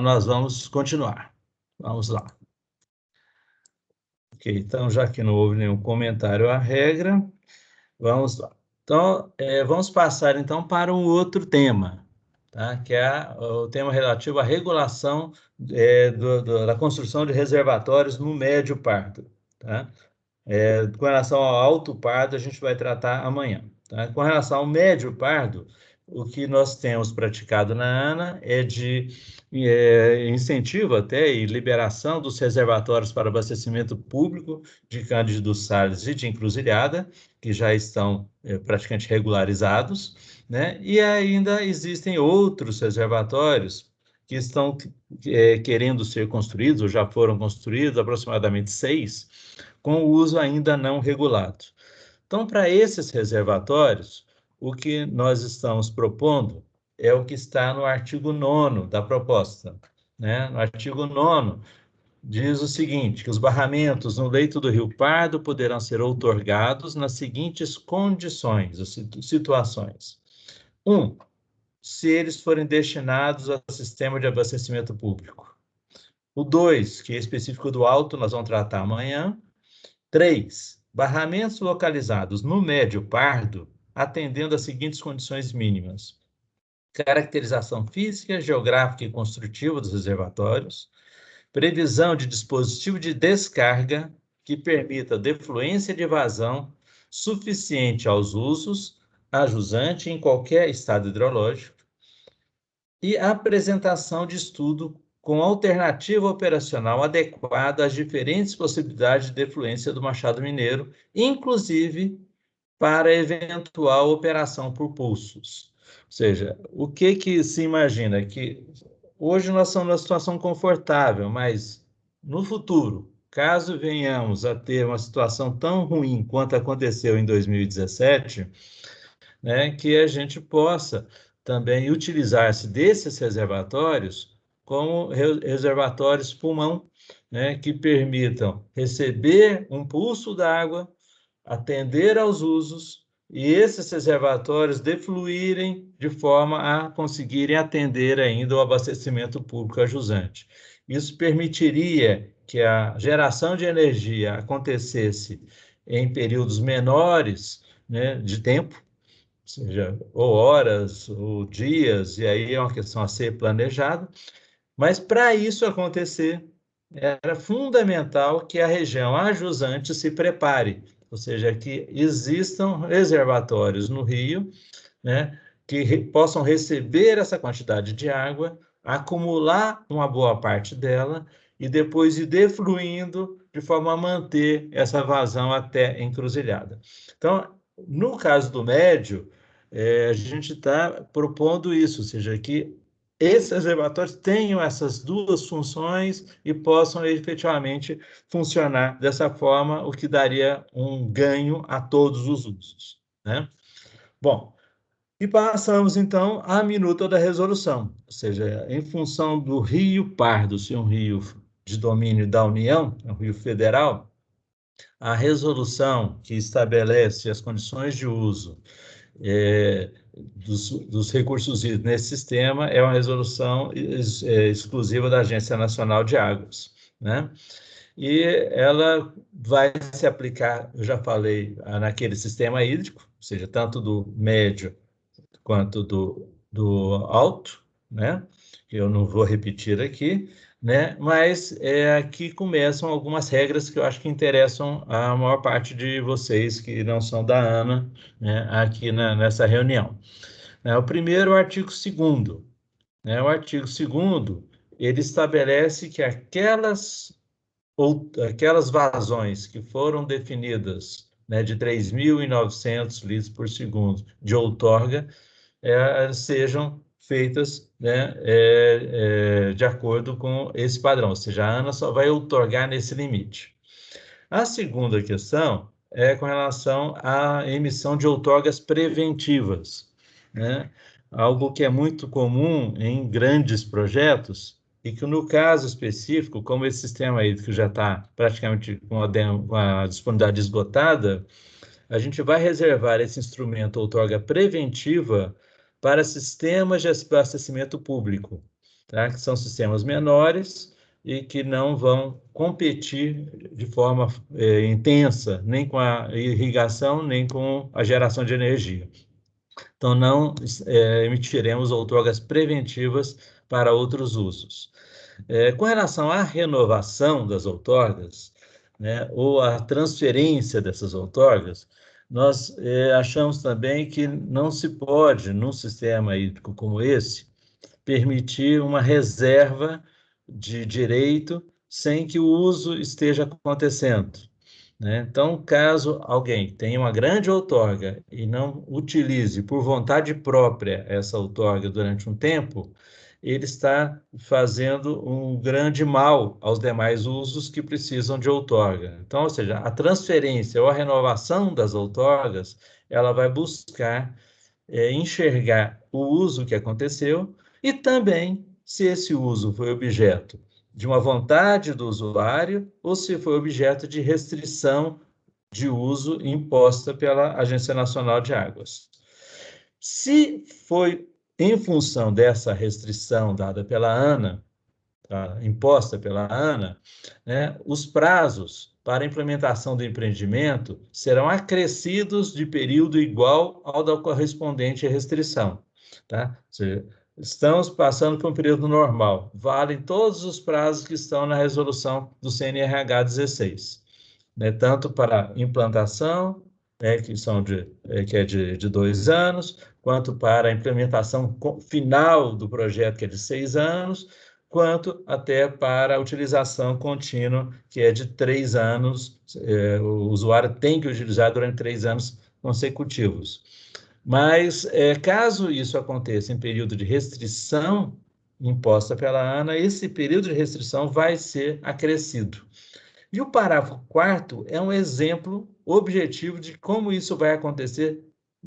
nós vamos continuar. Vamos lá. Ok, então, já que não houve nenhum comentário à regra, vamos lá. Então, vamos passar, então, para um outro tema, tá? Que é o tema relativo à regulação da construção de reservatórios no médio pardo, tá? Com relação ao alto pardo, a gente vai tratar amanhã, tá? Com relação ao médio pardo, o que nós temos praticado na ANA é de incentivo até e liberação dos reservatórios para abastecimento público de Cândido dos Sales e de Encruzilhada, que já estão praticamente regularizados, né? E ainda existem outros reservatórios que estão querendo ser construídos, ou já foram construídos, aproximadamente 6, com uso ainda não regulado. Então, para esses reservatórios, o que nós estamos propondo é o que está no artigo 9º da proposta, né? No artigo 9º, diz o seguinte, que os barramentos no leito do Rio Pardo poderão ser outorgados nas seguintes condições, ou situações. 1, se eles forem destinados ao sistema de abastecimento público. O 2, que é específico do alto, nós vamos tratar amanhã. 3, barramentos localizados no médio pardo, atendendo às seguintes condições mínimas: caracterização física, geográfica e construtiva dos reservatórios, previsão de dispositivo de descarga que permita defluência de vazão suficiente aos usos, a jusante em qualquer estado hidrológico, e a apresentação de estudo com alternativa operacional adequada às diferentes possibilidades de defluência do Machado Mineiro, inclusive para eventual operação por pulsos. Ou seja, o que se imagina? Que hoje nós estamos numa situação confortável, mas no futuro, caso venhamos a ter uma situação tão ruim quanto aconteceu em 2017, né, que a gente possa também utilizar-se desses reservatórios como reservatórios pulmão, né, que permitam receber um pulso d'água, atender aos usos e esses reservatórios defluírem de forma a conseguirem atender ainda o abastecimento público a jusante. Isso permitiria que a geração de energia acontecesse em períodos menores, né, de tempo, ou seja, ou horas, ou dias, e aí é uma questão a ser planejada, mas para isso acontecer, era fundamental que a região ajusante se prepare, ou seja, que existam reservatórios no rio, né, que possam receber essa quantidade de água, acumular uma boa parte dela e depois ir defluindo de forma a manter essa vazão até encruzilhada. Então, no caso do médio, a gente está propondo isso, ou seja, que esses reservatórios tenham essas duas funções e possam efetivamente funcionar dessa forma, o que daria um ganho a todos os usos, né? Bom, e passamos, então, à minuta da resolução, ou seja, em função do Rio Pardo ser um rio de domínio da União, é um rio federal, a resolução que estabelece as condições de uso dos recursos hídricos nesse sistema é uma resolução exclusiva da Agência Nacional de Águas, né? E ela vai se aplicar, eu já falei, naquele sistema hídrico, ou seja, tanto do médio quanto do alto, né? Eu não vou repetir aqui, né? Mas aqui começam algumas regras que eu acho que interessam a maior parte de vocês que não são da ANA, né? Aqui nessa reunião. O primeiro, o artigo 2º. O artigo 2º, ele estabelece que aquelas vazões que foram definidas, né, de 3.900 litros por segundo de outorga, sejam feitas, né, de acordo com esse padrão, ou seja, a ANA só vai outorgar nesse limite. A segunda questão é com relação à emissão de outorgas preventivas, né? Algo que é muito comum em grandes projetos e que, no caso específico, como esse sistema hídrico já está praticamente com a disponibilidade esgotada, a gente vai reservar esse instrumento outorga preventiva para sistemas de abastecimento público, tá? Que são sistemas menores e que não vão competir de forma intensa, nem com a irrigação, nem com a geração de energia. Então, não emitiremos outorgas preventivas para outros usos. Com relação à renovação das outorgas, né, ou a transferência dessas outorgas, nós achamos também que não se pode, num sistema hídrico como esse, permitir uma reserva de direito sem que o uso esteja acontecendo, né? Então, caso alguém tenha uma grande outorga e não utilize por vontade própria essa outorga durante um tempo, ele está fazendo um grande mal aos demais usos que precisam de outorga. Então, ou seja, a transferência ou a renovação das outorgas, ela vai buscar enxergar o uso que aconteceu e também se esse uso foi objeto de uma vontade do usuário ou se foi objeto de restrição de uso imposta pela Agência Nacional de Águas. Se foi em função dessa restrição dada pela ANA, tá, imposta pela ANA, né, os prazos para a implementação do empreendimento serão acrescidos de período igual ao da correspondente restrição, tá? Ou seja, estamos passando por um período normal, valem todos os prazos que estão na resolução do CNRH 16, né, tanto para implantação, né, que é de 2 anos, quanto para a implementação final do projeto, que é de 6 anos, quanto até para a utilização contínua, que é de 3 anos, o usuário tem que utilizar durante 3 anos consecutivos. Mas, caso isso aconteça em período de restrição imposta pela ANA, esse período de restrição vai ser acrescido. E o parágrafo 4º é um exemplo objetivo de como isso vai acontecer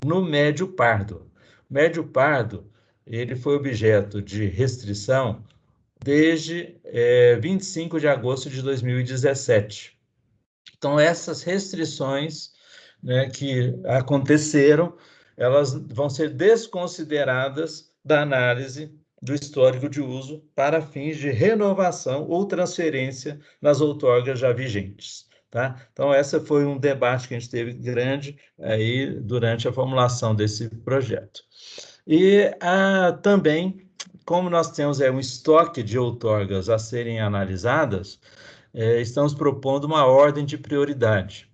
no médio pardo. O médio pardo, ele foi objeto de restrição desde 25 de agosto de 2017. Então, essas restrições, né, que aconteceram, elas vão ser desconsideradas da análise do histórico de uso para fins de renovação ou transferência nas outorgas já vigentes. Tá? Então, esse foi um debate que a gente teve grande aí durante a formulação desse projeto. E também, como nós temos um estoque de outorgas a serem analisadas, estamos propondo uma ordem de prioridade.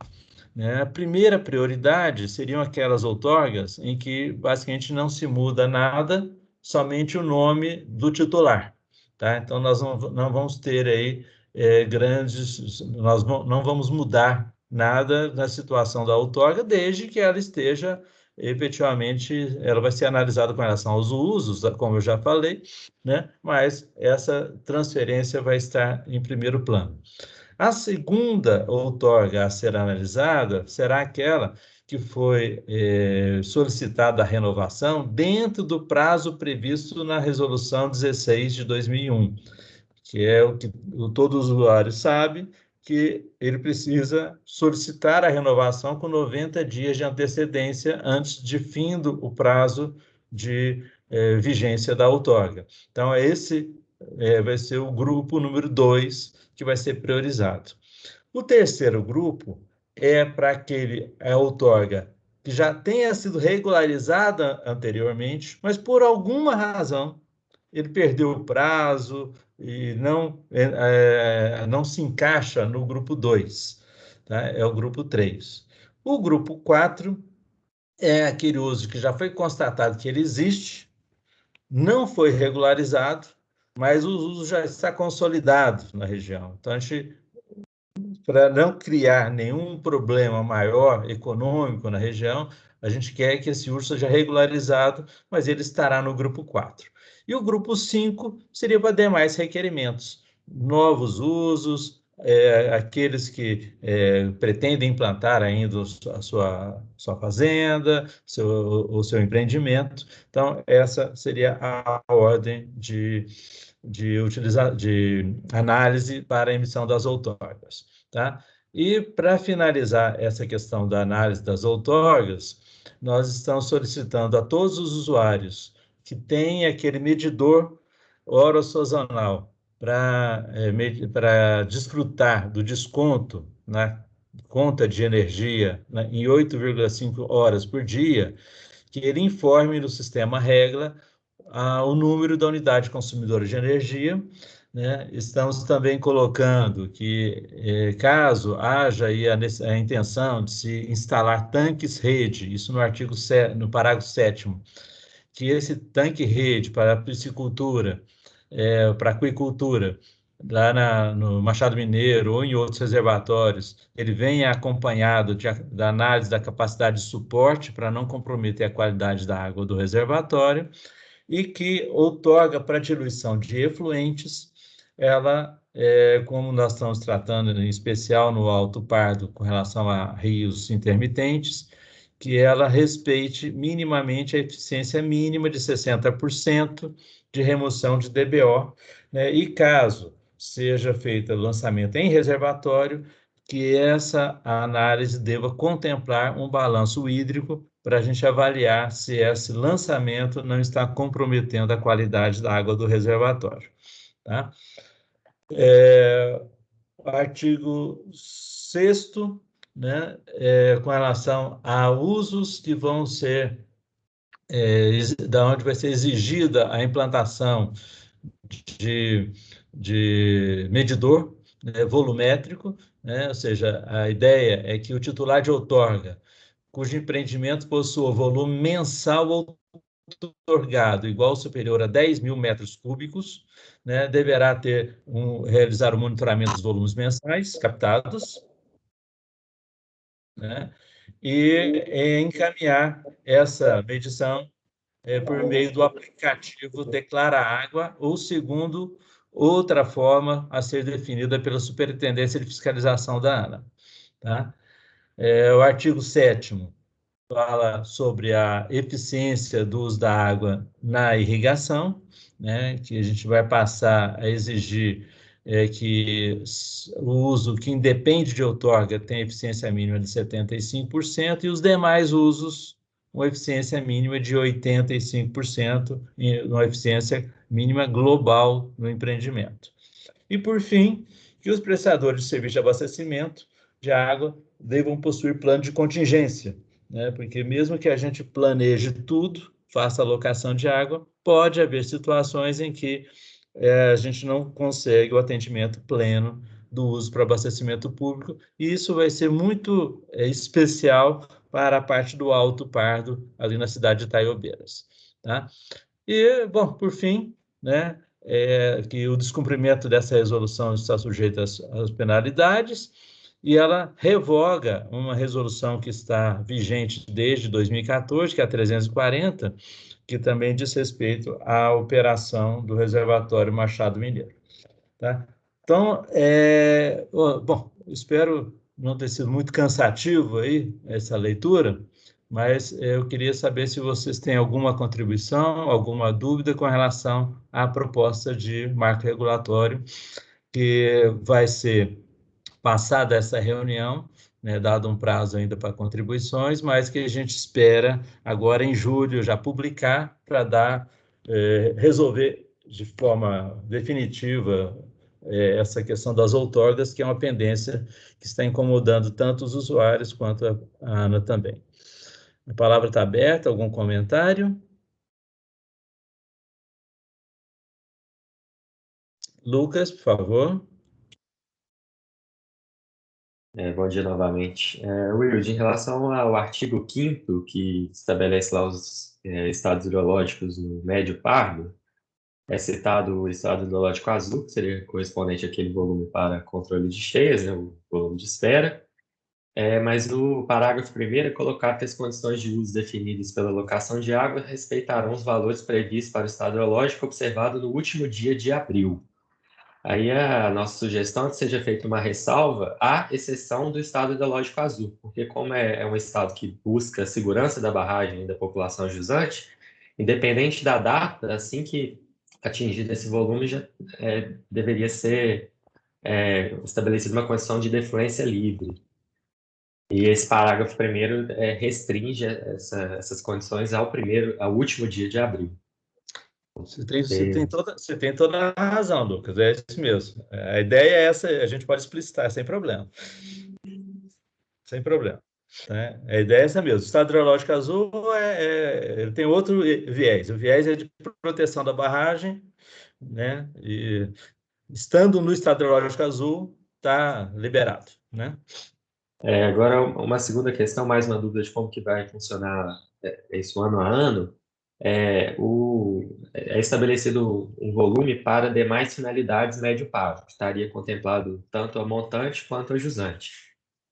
A primeira prioridade seriam aquelas outorgas em que basicamente não se muda nada, somente o nome do titular. Tá? Então, nós não vamos ter aí nós não vamos mudar nada na situação da outorga, desde que ela esteja efetivamente, ela vai ser analisada com relação aos usos, como eu já falei, né? Mas essa transferência vai estar em primeiro plano. A segunda outorga a ser analisada será aquela que foi solicitada a renovação dentro do prazo previsto na Resolução 16 de 2001, que é o que todo usuário sabe, que ele precisa solicitar a renovação com 90 dias de antecedência antes de fim do prazo de vigência da outorga. Então, esse vai ser o grupo número 2 que vai ser priorizado. O terceiro grupo é para aquele outorga que já tenha sido regularizada anteriormente, mas por alguma razão ele perdeu o prazo e não se encaixa no grupo 2, tá? É o grupo 3. O grupo 4 é aquele uso que já foi constatado que ele existe, não foi regularizado, mas o uso já está consolidado na região. Então, a gente, para não criar nenhum problema maior econômico na região, a gente quer que esse uso seja regularizado, mas ele estará no grupo 4. E o grupo 5 seria para demais requerimentos, novos usos, aqueles que pretendem implantar ainda a sua fazenda, o seu empreendimento. Então, essa seria a ordem de análise para a emissão das outorgas. Tá? E, para finalizar essa questão da análise das outorgas, nós estamos solicitando a todos os usuários que têm aquele medidor orossazonal para desfrutar do desconto na conta de energia, né, em 8,5 horas por dia, que ele informe no sistema regra o número da unidade consumidora de energia, né? Estamos também colocando que, caso haja aí a intenção de se instalar tanques-rede, isso no parágrafo 7º, que esse tanque-rede para a piscicultura, para a aquicultura, lá no Machado Mineiro ou em outros reservatórios, ele venha acompanhado da análise da capacidade de suporte para não comprometer a qualidade da água do reservatório, e que outorga para diluição de efluentes, ela, como nós estamos tratando em especial no Alto Pardo com relação a rios intermitentes, que ela respeite minimamente a eficiência mínima de 60% de remoção de DBO, né? E caso seja feito o lançamento em reservatório, que essa análise deva contemplar um balanço hídrico para a gente avaliar se esse lançamento não está comprometendo a qualidade da água do reservatório. Tá? Artigo 6º, né, com relação a usos que vão ser, da onde vai ser exigida a implantação de medidor, né, volumétrico, né, ou seja, a ideia é que o titular de outorga, cujo empreendimento possua volume mensal outorgado igual ou superior a 10.000 metros cúbicos, né, deverá realizar o monitoramento dos volumes mensais captados, né, e encaminhar essa medição por meio do aplicativo Declara Água, ou segundo outra forma a ser definida pela Superintendência de Fiscalização da ANA. Tá? O artigo 7º fala sobre a eficiência do uso da água na irrigação, né, que a gente vai passar a exigir é que o uso que independe de outorga tem eficiência mínima de 75%, e os demais usos, uma eficiência mínima de 85%, uma eficiência mínima global no empreendimento. E, por fim, que os prestadores de serviço de abastecimento de água devam possuir plano de contingência, né? Porque mesmo que a gente planeje tudo, faça alocação de água, pode haver situações em que a gente não consegue o atendimento pleno do uso para abastecimento público, e isso vai ser muito especial para a parte do Alto Pardo, ali na cidade de Itaiobeiras, tá? E, bom, por fim, né, que o descumprimento dessa resolução está sujeito às penalidades, e ela revoga uma resolução que está vigente desde 2014, que é a 340, que também diz respeito à operação do reservatório Machado Mineiro, tá? Então, bom, espero não ter sido muito cansativo aí essa leitura, mas eu queria saber se vocês têm alguma contribuição, alguma dúvida com relação à proposta de marco regulatório que vai ser passada essa reunião, né, dado um prazo ainda para contribuições, mas que a gente espera agora em julho já publicar para resolver de forma definitiva essa questão das outorgas, que é uma pendência que está incomodando tanto os usuários quanto a ANA também. A palavra está aberta, algum comentário? Lucas, por favor.
Bom dia novamente. Wilde, em relação ao artigo 5º, que estabelece lá os estados hidrológicos no Médio Pardo, é citado o estado hidrológico azul, que seria correspondente àquele volume para controle de cheias, né, o volume de esfera, mas no parágrafo 1º é colocado que as condições de uso definidas pela alocação de água respeitarão os valores previstos para o estado hidrológico observado no último dia de abril. Aí a nossa sugestão é que seja feita uma ressalva à exceção do estado hidrológico azul, porque como é um estado que busca a segurança da barragem e da população jusante, independente da data, assim que atingido esse volume, já deveria ser estabelecida uma condição de defluência livre. E esse parágrafo 1º restringe essas condições ao último dia de abril.
Você tem toda a razão, Lucas, é isso mesmo. A ideia é essa, a gente pode explicitar sem problema. Sem problema. Né? A ideia é essa mesmo. O estado hidrológico azul ele tem outro viés. O viés é de proteção da barragem, né? E estando no estado hidrológico azul, está liberado, né?
Agora, uma segunda questão, mais uma dúvida de como que vai funcionar isso ano a ano. É estabelecido um volume para demais finalidades médio pago, que estaria contemplado tanto a montante quanto a jusante.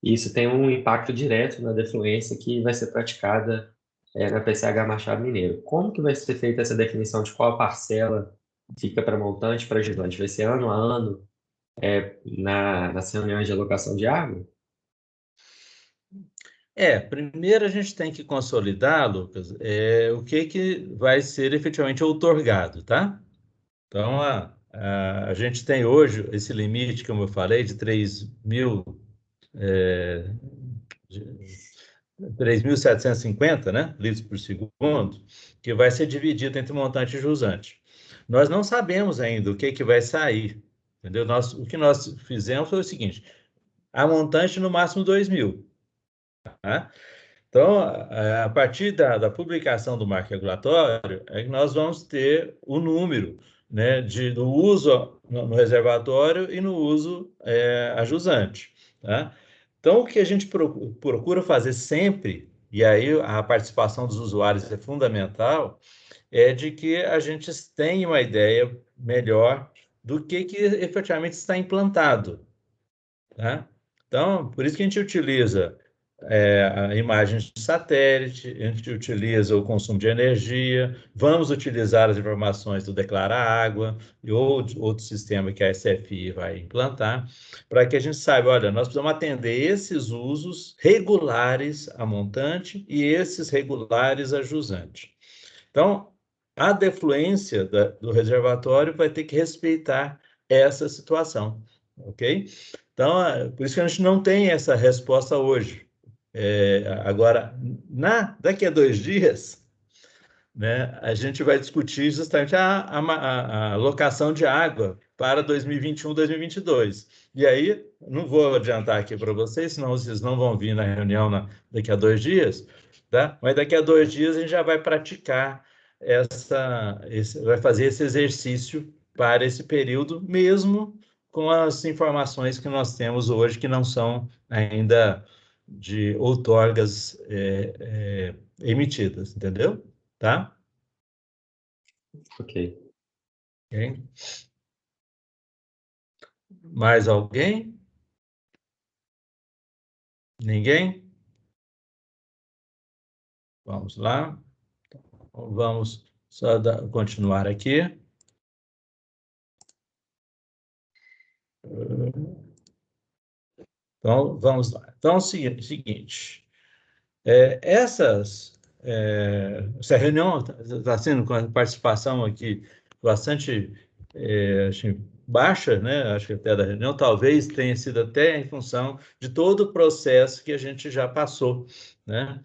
Isso tem um impacto direto na defluência que vai ser praticada na PCH Machado Mineiro. Como que vai ser feita essa definição de qual parcela fica para montante e para jusante? Vai ser ano a ano nas reuniões de alocação de água?
Primeiro a gente tem que consolidar, Lucas, o que vai ser efetivamente outorgado, tá? Então, a gente tem hoje esse limite, como eu falei, de 3.750, né, litros por segundo, que vai ser dividido entre montante e jusante. Nós não sabemos ainda o que vai sair, entendeu? O que nós fizemos foi o seguinte: a montante no máximo 2.000. Tá? Então, a partir da publicação do marco regulatório, é que nós vamos ter o número, né, do uso no reservatório e no uso a jusante. Tá? Então, o que a gente procura fazer sempre, e aí a participação dos usuários é fundamental, é de que a gente tenha uma ideia melhor do que efetivamente está implantado. Tá? Então, por isso que a gente utiliza a imagem de satélite, a gente utiliza o consumo de energia, vamos utilizar as informações do Declara Água e outro sistema que a SFI vai implantar, para que a gente saiba, olha, nós precisamos atender esses usos regulares a montante e esses regulares a jusante. Então, a defluência do reservatório vai ter que respeitar essa situação, ok? Então, por isso que a gente não tem essa resposta hoje. Agora, daqui a 2 dias, né, a gente vai discutir justamente a alocação de água para 2021, 2022. E aí, não vou adiantar aqui para vocês, senão vocês não vão vir na reunião daqui a 2 dias, tá? Mas daqui a 2 dias a gente já vai praticar vai fazer esse exercício para esse período, mesmo com as informações que nós temos hoje, que não são ainda de outorgas emitidas, entendeu? Tá?
Ok.
Okay. Mais alguém? Ninguém? Vamos lá. Vamos só continuar aqui. Então, vamos lá. Então, é o seguinte. Essa reunião está sendo com a participação aqui bastante baixa, né? Acho que até da reunião, talvez tenha sido até em função de todo o processo que a gente já passou, né?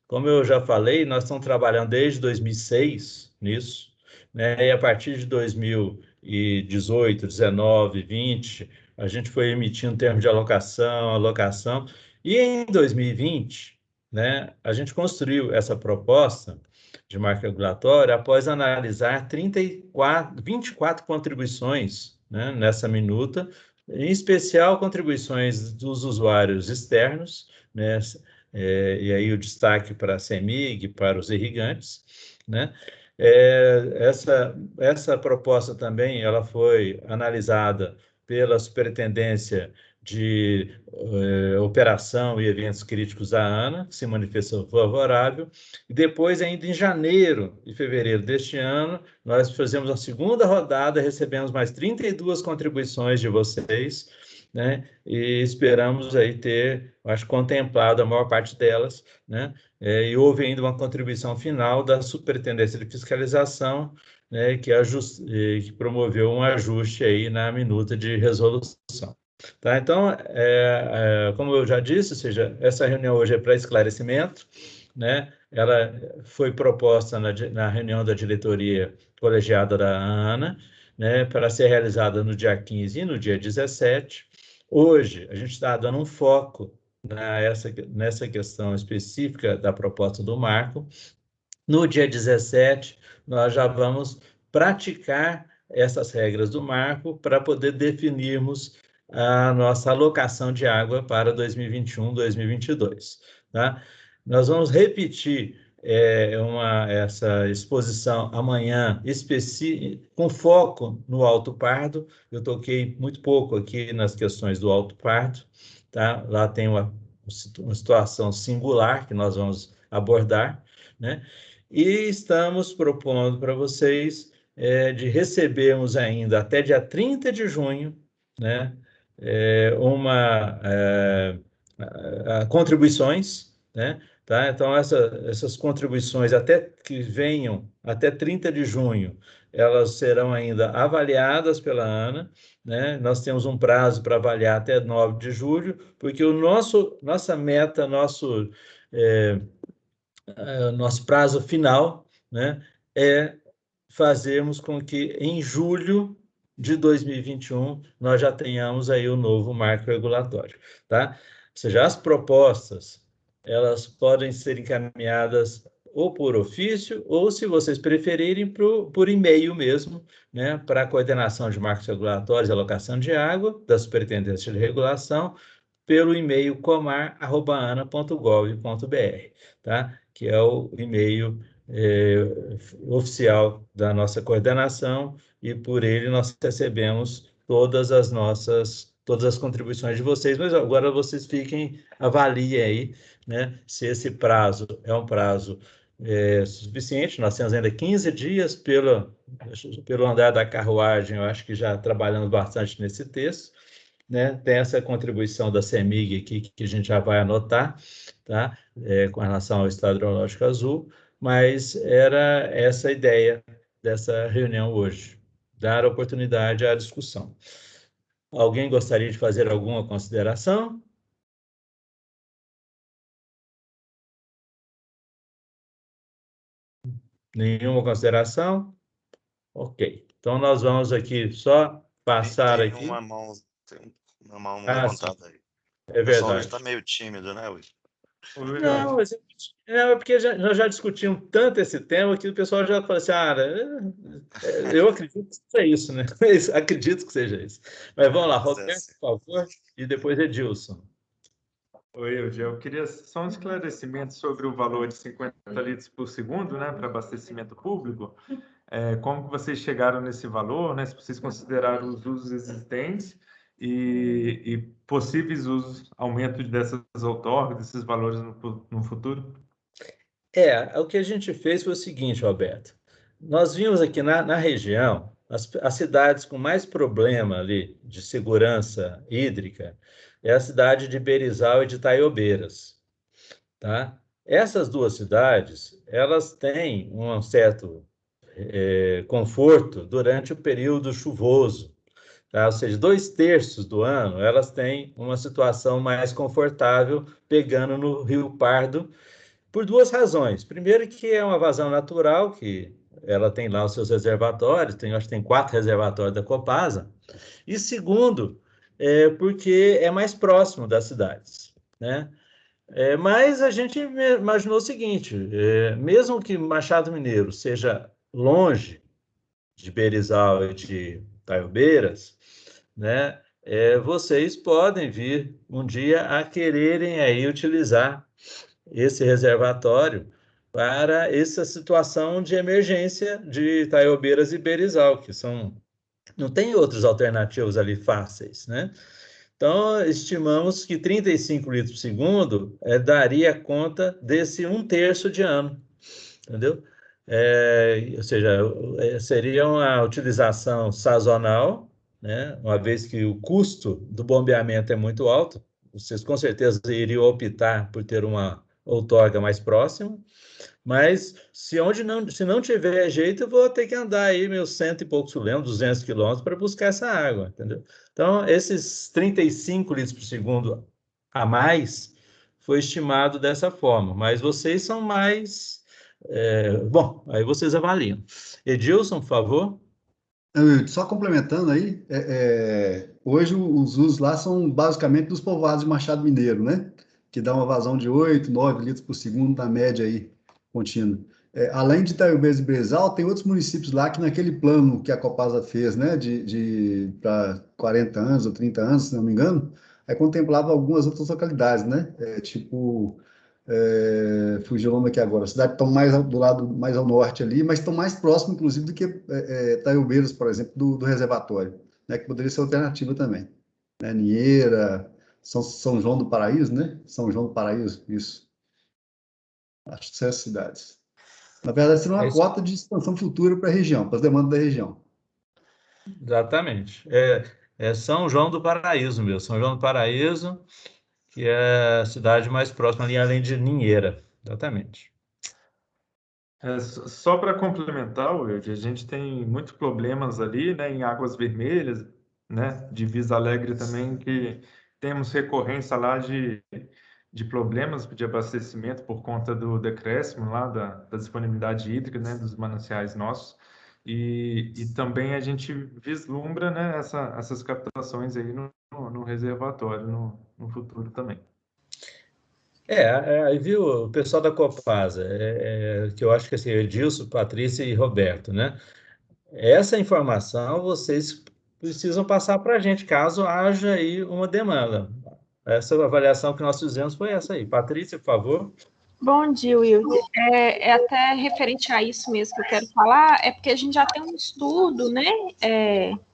Como eu já falei, nós estamos trabalhando desde 2006 nisso, né? E a partir de 2018, 19, 20, a gente foi emitindo termos de alocação, e em 2020, né, a gente construiu essa proposta de marca regulatória após analisar 24 contribuições, né, nessa minuta, em especial contribuições dos usuários externos, né, e aí o destaque para a CEMIG, para os irrigantes, né? Essa proposta também ela foi analisada pela Superintendência de Operação e Eventos Críticos da ANA, que se manifestou favorável, e depois, ainda em janeiro e fevereiro deste ano, nós fizemos a segunda rodada, recebemos mais 32 contribuições de vocês, né? E esperamos aí ter, acho, contemplado a maior parte delas, né? E houve ainda uma contribuição final da Superintendência de Fiscalização, né, que promoveu um ajuste aí na minuta de resolução. Tá? Então, como eu já disse, ou seja, essa reunião hoje é para esclarecimento, né? Ela foi proposta na reunião da diretoria colegiada da ANA, né, para ser realizada no dia 15 e no dia 17. Hoje, a gente está dando um foco nessa questão específica da proposta do marco. No dia 17, nós já vamos praticar essas regras do marco para poder definirmos a nossa alocação de água para 2021, 2022. Tá? Nós vamos repetir essa exposição amanhã, com foco no Alto Pardo. Eu toquei muito pouco aqui nas questões do Alto Pardo. Tá? Lá tem uma situação singular que nós vamos abordar, né? E estamos propondo para vocês de recebermos ainda até dia 30 de junho, né, contribuições, né? Tá? Então, essas contribuições, até que venham até 30 de junho, elas serão ainda avaliadas pela ANA, né? Nós temos um prazo para avaliar até 9 de julho, porque nossa meta, nosso prazo final, né, é fazermos com que em julho de 2021 nós já tenhamos aí o novo marco regulatório, tá? Ou seja, as propostas, elas podem ser encaminhadas ou por ofício, ou, se vocês preferirem, por e-mail mesmo, né, para a coordenação de marcos regulatórios e alocação de água, da Superintendência de Regulação, pelo e-mail comar@ana.gov.br, tá? Que é o e-mail oficial da nossa coordenação, e por ele nós recebemos todas as contribuições de vocês, mas agora vocês avaliem aí, né, se esse prazo é um prazo suficiente. Nós temos ainda 15 dias pelo andar da carruagem, eu acho que já trabalhamos bastante nesse texto, né? Tem essa contribuição da CEMIG aqui, que a gente já vai anotar, tá? Com relação ao Estado Hidrológico Azul, mas era essa a ideia dessa reunião hoje, dar oportunidade à discussão. Alguém gostaria de fazer alguma consideração? Nenhuma consideração? Ok. Então, nós vamos aqui só passar
tem
aqui.
Tem uma mão
Ah,
levantada aí.
É
O pessoal
verdade.
está meio tímido, né, Will?
Não, mas é porque nós já discutimos tanto esse tema que o pessoal já fala assim, eu acredito que seja isso, né? Acredito que seja isso. Mas vamos lá, Roberto, por favor, e depois Edilson.
Oi, eu queria só um esclarecimento sobre o valor de 50 litros por segundo, né, para abastecimento público. Como que vocês chegaram nesse valor, né? Se vocês consideraram os usos existentes e possíveis usos, aumento dessas outorgas, desses valores no futuro?
O que a gente fez foi o seguinte, Roberto. Nós vimos aqui na região, as cidades com mais problema ali de segurança hídrica é a cidade de Berizal e de Itaiobeiras, tá? Essas duas cidades, elas têm um certo conforto durante o período chuvoso, tá? Ou seja, 2/3 do ano, elas têm uma situação mais confortável pegando no Rio Pardo, por duas razões. Primeiro, que é uma vazão natural, que ela tem lá os seus reservatórios, acho que tem 4 reservatórios da Copasa. E segundo, porque é mais próximo das cidades, né? Mas a gente imaginou o seguinte, mesmo que Machado Mineiro seja longe de Berizal e de Itaiobeiras, né? Vocês podem vir um dia a quererem aí utilizar esse reservatório para essa situação de emergência de Itaiobeiras e Berizal, que não tem outras alternativas ali fáceis, né? Então, estimamos que 35 litros por segundo daria conta desse 1/3 de ano, entendeu? Ou seja, seria uma utilização sazonal, né? Uma vez que o custo do bombeamento é muito alto, vocês com certeza iriam optar por ter uma outorga mais próxima, mas se não tiver jeito, eu vou ter que andar aí meus 100 e poucos quilômetros, 200 quilômetros para buscar essa água, entendeu? Então, esses 35 litros por segundo a mais foi estimado dessa forma, mas vocês são mais... bom, aí vocês avaliam. Edilson, por favor.
Só complementando aí, hoje os usos lá são basicamente dos povoados de Machado Mineiro, né? Que dá uma vazão de 8, 9 litros por segundo na média aí, contínua. Além de Itaiobeiras e Berizal, tem outros municípios lá que naquele plano que a Copasa fez, né, para 40 anos ou 30 anos, se não me engano, contemplava algumas outras localidades, né? Fugiu o nome aqui agora. As cidades estão mais do lado mais ao norte ali, mas estão mais próximas, inclusive, do que Itaiobeiras, por exemplo, do reservatório, né, que poderia ser alternativa também. Né? Ninheira, São João do Paraíso, né? São João do Paraíso, isso. Acho que são essas cidades. Na verdade, seria uma cota de expansão futura para a região, para as demandas da região.
Exatamente. São João do Paraíso mesmo. São João do Paraíso, que é a cidade mais próxima ali, além de Ninheira. Exatamente.
Só para complementar, Wilde, a gente tem muitos problemas ali, né, em Águas Vermelhas, né, de Visa Alegre também, que temos recorrência lá de problemas de abastecimento por conta do decréscimo lá da disponibilidade hídrica, né, dos mananciais nossos. E também a gente vislumbra, né, essas captações aí no reservatório no futuro também.
Viu, o pessoal da Copasa, que eu acho que assim, Edilson, Patrícia e Roberto, né? Essa informação vocês precisam passar para a gente, caso haja aí uma demanda. Essa avaliação que nós fizemos foi essa aí. Patrícia, por favor.
Bom dia, Wilde. Até referente a isso mesmo que eu quero falar, porque a gente já tem um estudo, né,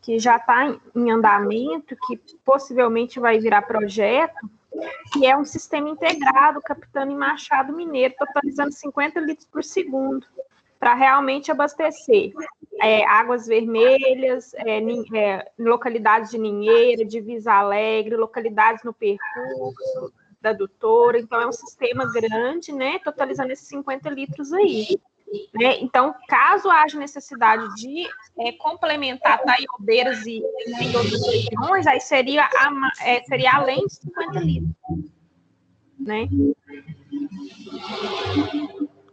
que já está em andamento, que possivelmente vai virar projeto, que é um sistema integrado captando em Machado Mineiro, totalizando 50 litros por segundo, para realmente abastecer Águas Vermelhas, localidades de Ninheira, de Visa Alegre, localidades no percurso da Doutora. Então, é um sistema grande, né, totalizando esses 50 litros aí. né? Então, caso haja necessidade de complementar taiobeiras e em outras regiões, aí seria além de 50 litros, né?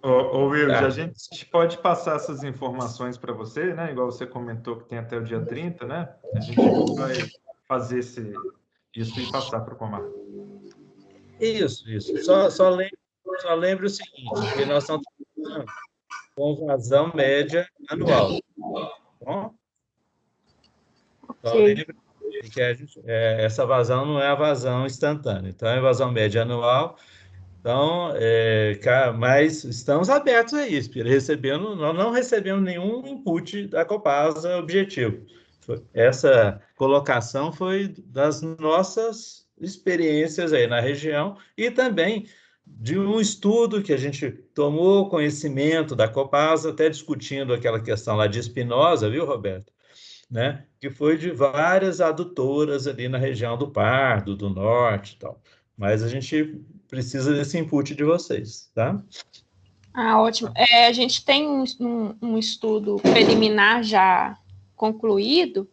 Will, a gente pode passar essas informações para você, né? Igual você comentou que tem até o dia 30, né? A gente vai fazer isso e passar para o Comar.
Isso. Só lembre o seguinte, que nós estamos trabalhando com vazão média anual. Bom? Só lembre que essa vazão não é a vazão instantânea. Então, é vazão média anual. Então, mas estamos abertos a isso. Nós não recebemos nenhum input da Copasa objetivo. Essa colocação foi das nossas experiências aí na região e também de um estudo que a gente tomou conhecimento da Copasa, até discutindo aquela questão lá de Espinosa, viu, Roberto? Né? Que foi de várias adutoras ali na região do Pardo, do Norte e tal. Mas a gente precisa desse input de vocês, tá?
Ótimo. A gente tem um estudo preliminar já concluído,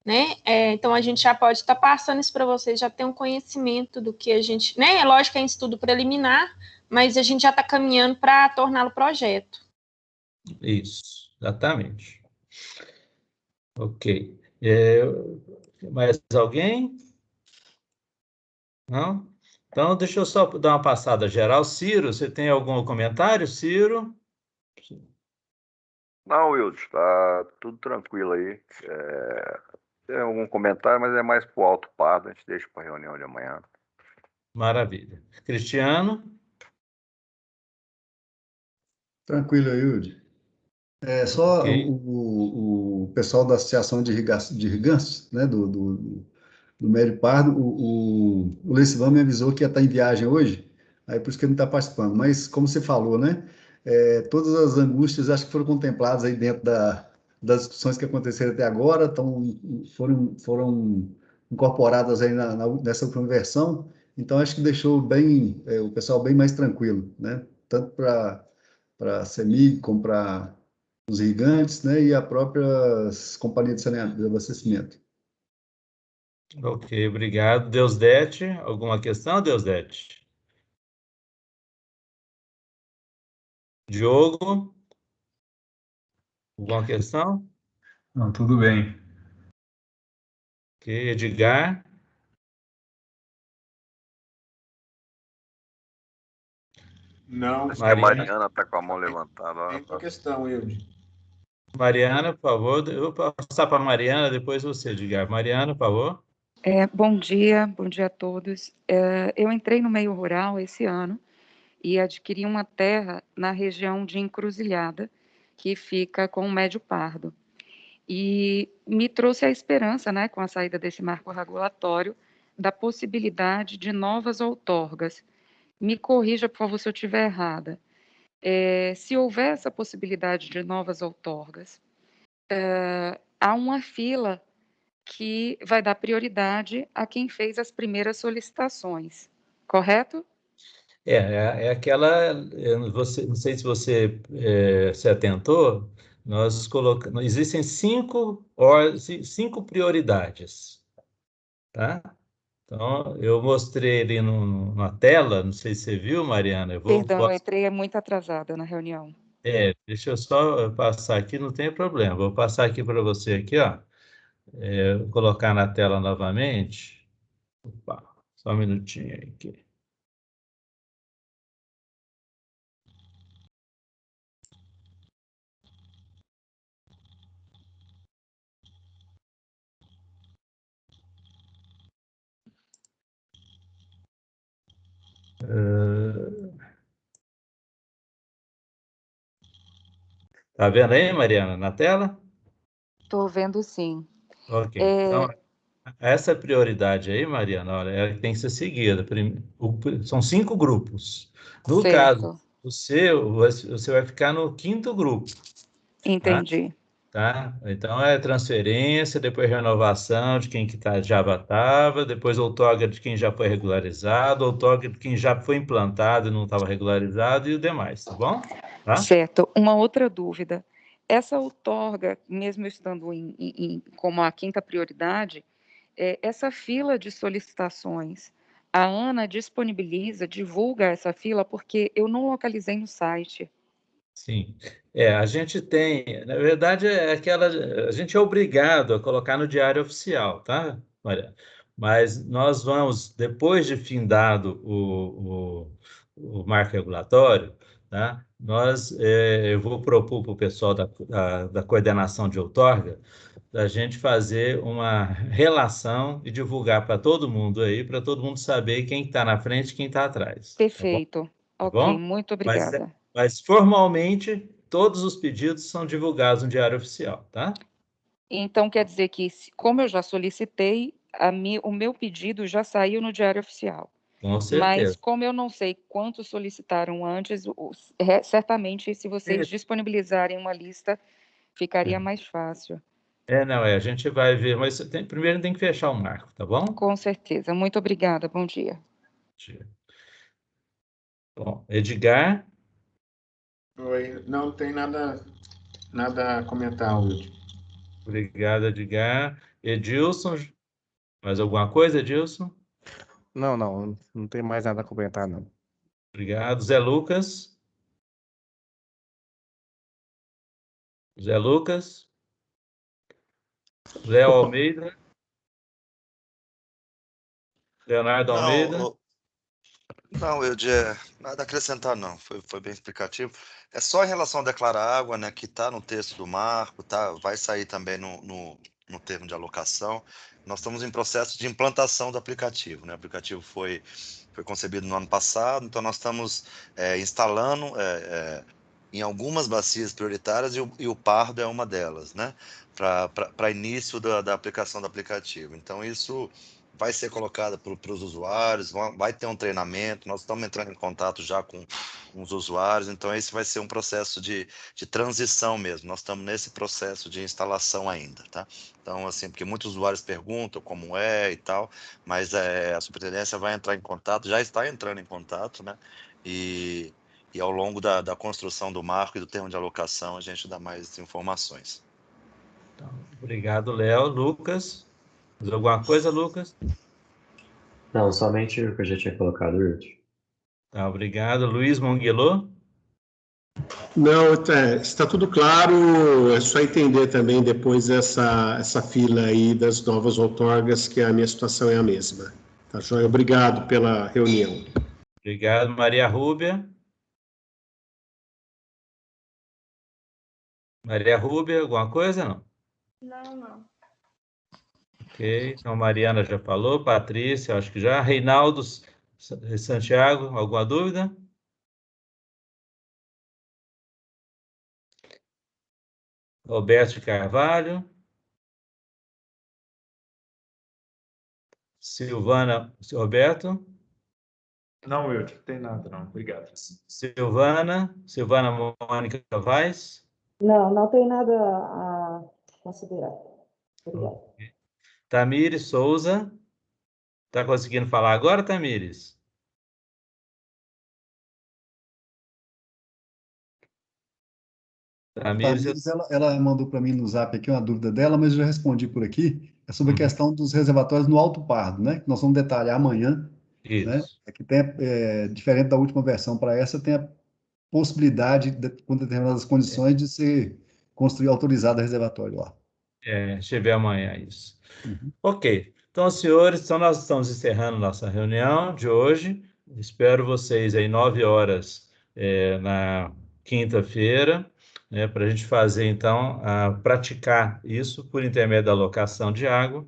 né? Então, a gente já pode estar passando isso para vocês, já tem um conhecimento do que a gente... né? É lógico que é um estudo preliminar, mas a gente já está caminhando para torná-lo projeto.
Isso, exatamente. Ok. Mais alguém? Não? Então, deixa eu só dar uma passada geral. Ciro, você tem algum comentário, Ciro?
Não, Wilde, está tudo tranquilo aí. Tem algum comentário, mas é mais para o Alto Pardo, a gente deixa para a reunião de amanhã.
Maravilha. Cristiano?
Tranquilo, Wilde. Só
Okay.
o pessoal da Associação de Irrigantes, né, do Médio Pardo, o Lecivan me avisou que ia estar em viagem hoje, aí por isso que ele não está participando. Mas, como você falou, né, todas as angústias acho que foram contempladas aí dentro das discussões que aconteceram até agora, foram incorporadas aí nessa última versão, então acho que deixou o pessoal bem mais tranquilo, né, tanto para a CEMIG como para os irrigantes, né, e a própria companhia de saneamento, de abastecimento.
Ok, obrigado. Deusdete, alguma questão, Deusdete? Diogo? Alguma questão?
Não, tudo bem.
Ok, Edgar?
Não.
Acho que a Mariana está com a mão levantada.
Tem uma questão, Wilde.
Mariana, por favor. Eu vou passar para a Mariana, depois você, Edgar. Mariana, por favor.
Bom dia a todos. Eu entrei no meio rural esse ano e adquiri uma terra na região de Encruzilhada, que fica com o Médio Pardo. E me trouxe a esperança, né, com a saída desse marco regulatório, da possibilidade de novas outorgas. Me corrija, por favor, se eu estiver errada. Se houver essa possibilidade de novas outorgas, há uma fila que vai dar prioridade a quem fez as primeiras solicitações, correto?
Aquela, não sei se você se atentou, nós colocamos, existem cinco prioridades, tá? Então, eu mostrei ali na tela, não sei se você viu, Mariana.
Perdão, eu entrei muito atrasada na reunião.
Deixa eu só passar aqui, não tem problema. Vou passar aqui para você, aqui, ó. Vou colocar na tela novamente. Opa, só um minutinho aí. Aqui. Tá vendo aí, Mariana, na tela?
Estou vendo, sim.
Ok. Então, essa prioridade aí, Mariana, olha, ela tem que ser seguida. São 5 grupos. No caso, você vai ficar no 5º grupo.
Entendi.
Tá? Então, é transferência, depois renovação de quem já estava, depois outorga de quem já foi regularizado, outorga de quem já foi implantado e não estava regularizado e o demais, tá bom? Tá?
Certo. Uma outra dúvida. Essa outorga, mesmo estando como a quinta prioridade, essa fila de solicitações, a ANA disponibiliza, divulga essa fila, porque eu não localizei no site.
Sim. A gente tem, na verdade, a gente é obrigado a colocar no Diário Oficial, tá, Maria? Mas nós vamos, depois de findado o marco regulatório, tá? Eu vou propor para o pessoal da coordenação de outorga, da gente fazer uma relação e divulgar para todo mundo aí, para todo mundo saber quem está na frente e quem está atrás.
Perfeito.
Tá
Ok,
bom?
muito obrigada.
Mas formalmente, todos os pedidos são divulgados no Diário Oficial, tá?
Então, quer dizer que, como eu já solicitei, o meu pedido já saiu no Diário Oficial.
Com
Mas,
certeza.
como eu não sei quantos solicitaram antes, certamente, se vocês
Isso.
disponibilizarem uma lista, ficaria mais fácil.
A gente vai ver, mas primeiro tem que fechar o marco, tá bom?
Com certeza. Muito obrigada. Bom dia.
Bom, Edgar?
Oi, não tem nada a comentar, Wilde.
Obrigado, Edgar. Edilson, mais alguma coisa, Edilson?
Não tem mais nada a comentar, não.
Obrigado. Zé Lucas? Zé Lucas? Léo Almeida? Leonardo Almeida?
Não, nada a acrescentar, não. Foi bem explicativo. É só em relação a declarar água, né, que está no texto do marco, vai sair também no termo de alocação. Nós estamos em processo de implantação do aplicativo, né? O aplicativo foi concebido no ano passado, então nós estamos instalando em algumas bacias prioritárias e o Pardo é uma delas, né? Para início da aplicação do aplicativo. Então, isso vai ser colocada para os usuários, vai ter um treinamento, nós estamos entrando em contato já com os usuários, então esse vai ser um processo de transição mesmo, nós estamos nesse processo de instalação ainda, tá? Então, assim, porque muitos usuários perguntam como é e tal, mas a superintendência vai entrar em contato, já está entrando em contato, né? E ao longo da construção do marco e do termo de alocação, a gente dá mais informações.
Obrigado, Léo. Lucas? Mais alguma coisa, Lucas?
Não, somente o que eu já tinha colocado, Wilde.
Tá, obrigado. Luiz Monguelô?
Não, está tudo claro, é só entender também depois essa fila aí das novas outorgas, que a minha situação é a mesma. Tá, joia? Obrigado pela reunião.
Obrigado, Maria Rúbia. Maria Rúbia, alguma coisa, não?
Não.
Ok, então Mariana já falou, Patrícia, acho que já. Reinaldo Santiago, alguma dúvida? Roberto de Carvalho. Silvana, Roberto?
Não, Wilde, não tem nada, não. Obrigado.
Silvana Mônica Vaz?
Não tem nada a considerar. Obrigada.
Tamires Souza? Está conseguindo falar agora, Tamires?
Tamires, ela mandou para mim no zap aqui uma dúvida dela, mas eu já respondi por aqui. É sobre a questão dos reservatórios no Alto Pardo, né? Que nós vamos detalhar amanhã.
Isso.
Né? É que tem, diferente da última versão para essa, tem a possibilidade, com determinadas condições, de ser construir autorizado reservatório lá.
Deixa eu ver amanhã isso. Ok. Então, senhores, nós estamos encerrando nossa reunião de hoje. Espero vocês aí 9 horas na quinta-feira, né, para a gente fazer, então, praticar isso por intermédio da alocação de água.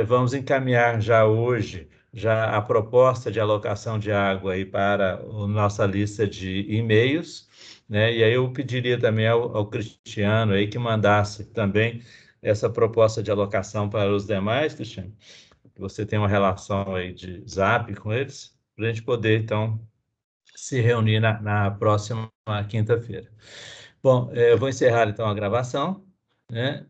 Vamos encaminhar já hoje a proposta de alocação de água aí para a nossa lista de e-mails, né? E aí eu pediria também ao Cristiano aí que mandasse também essa proposta de alocação para os demais, Cristiano. Você tem uma relação aí de zap com eles, para a gente poder, então, se reunir na próxima quinta-feira. Bom, eu vou encerrar, então, a gravação, né?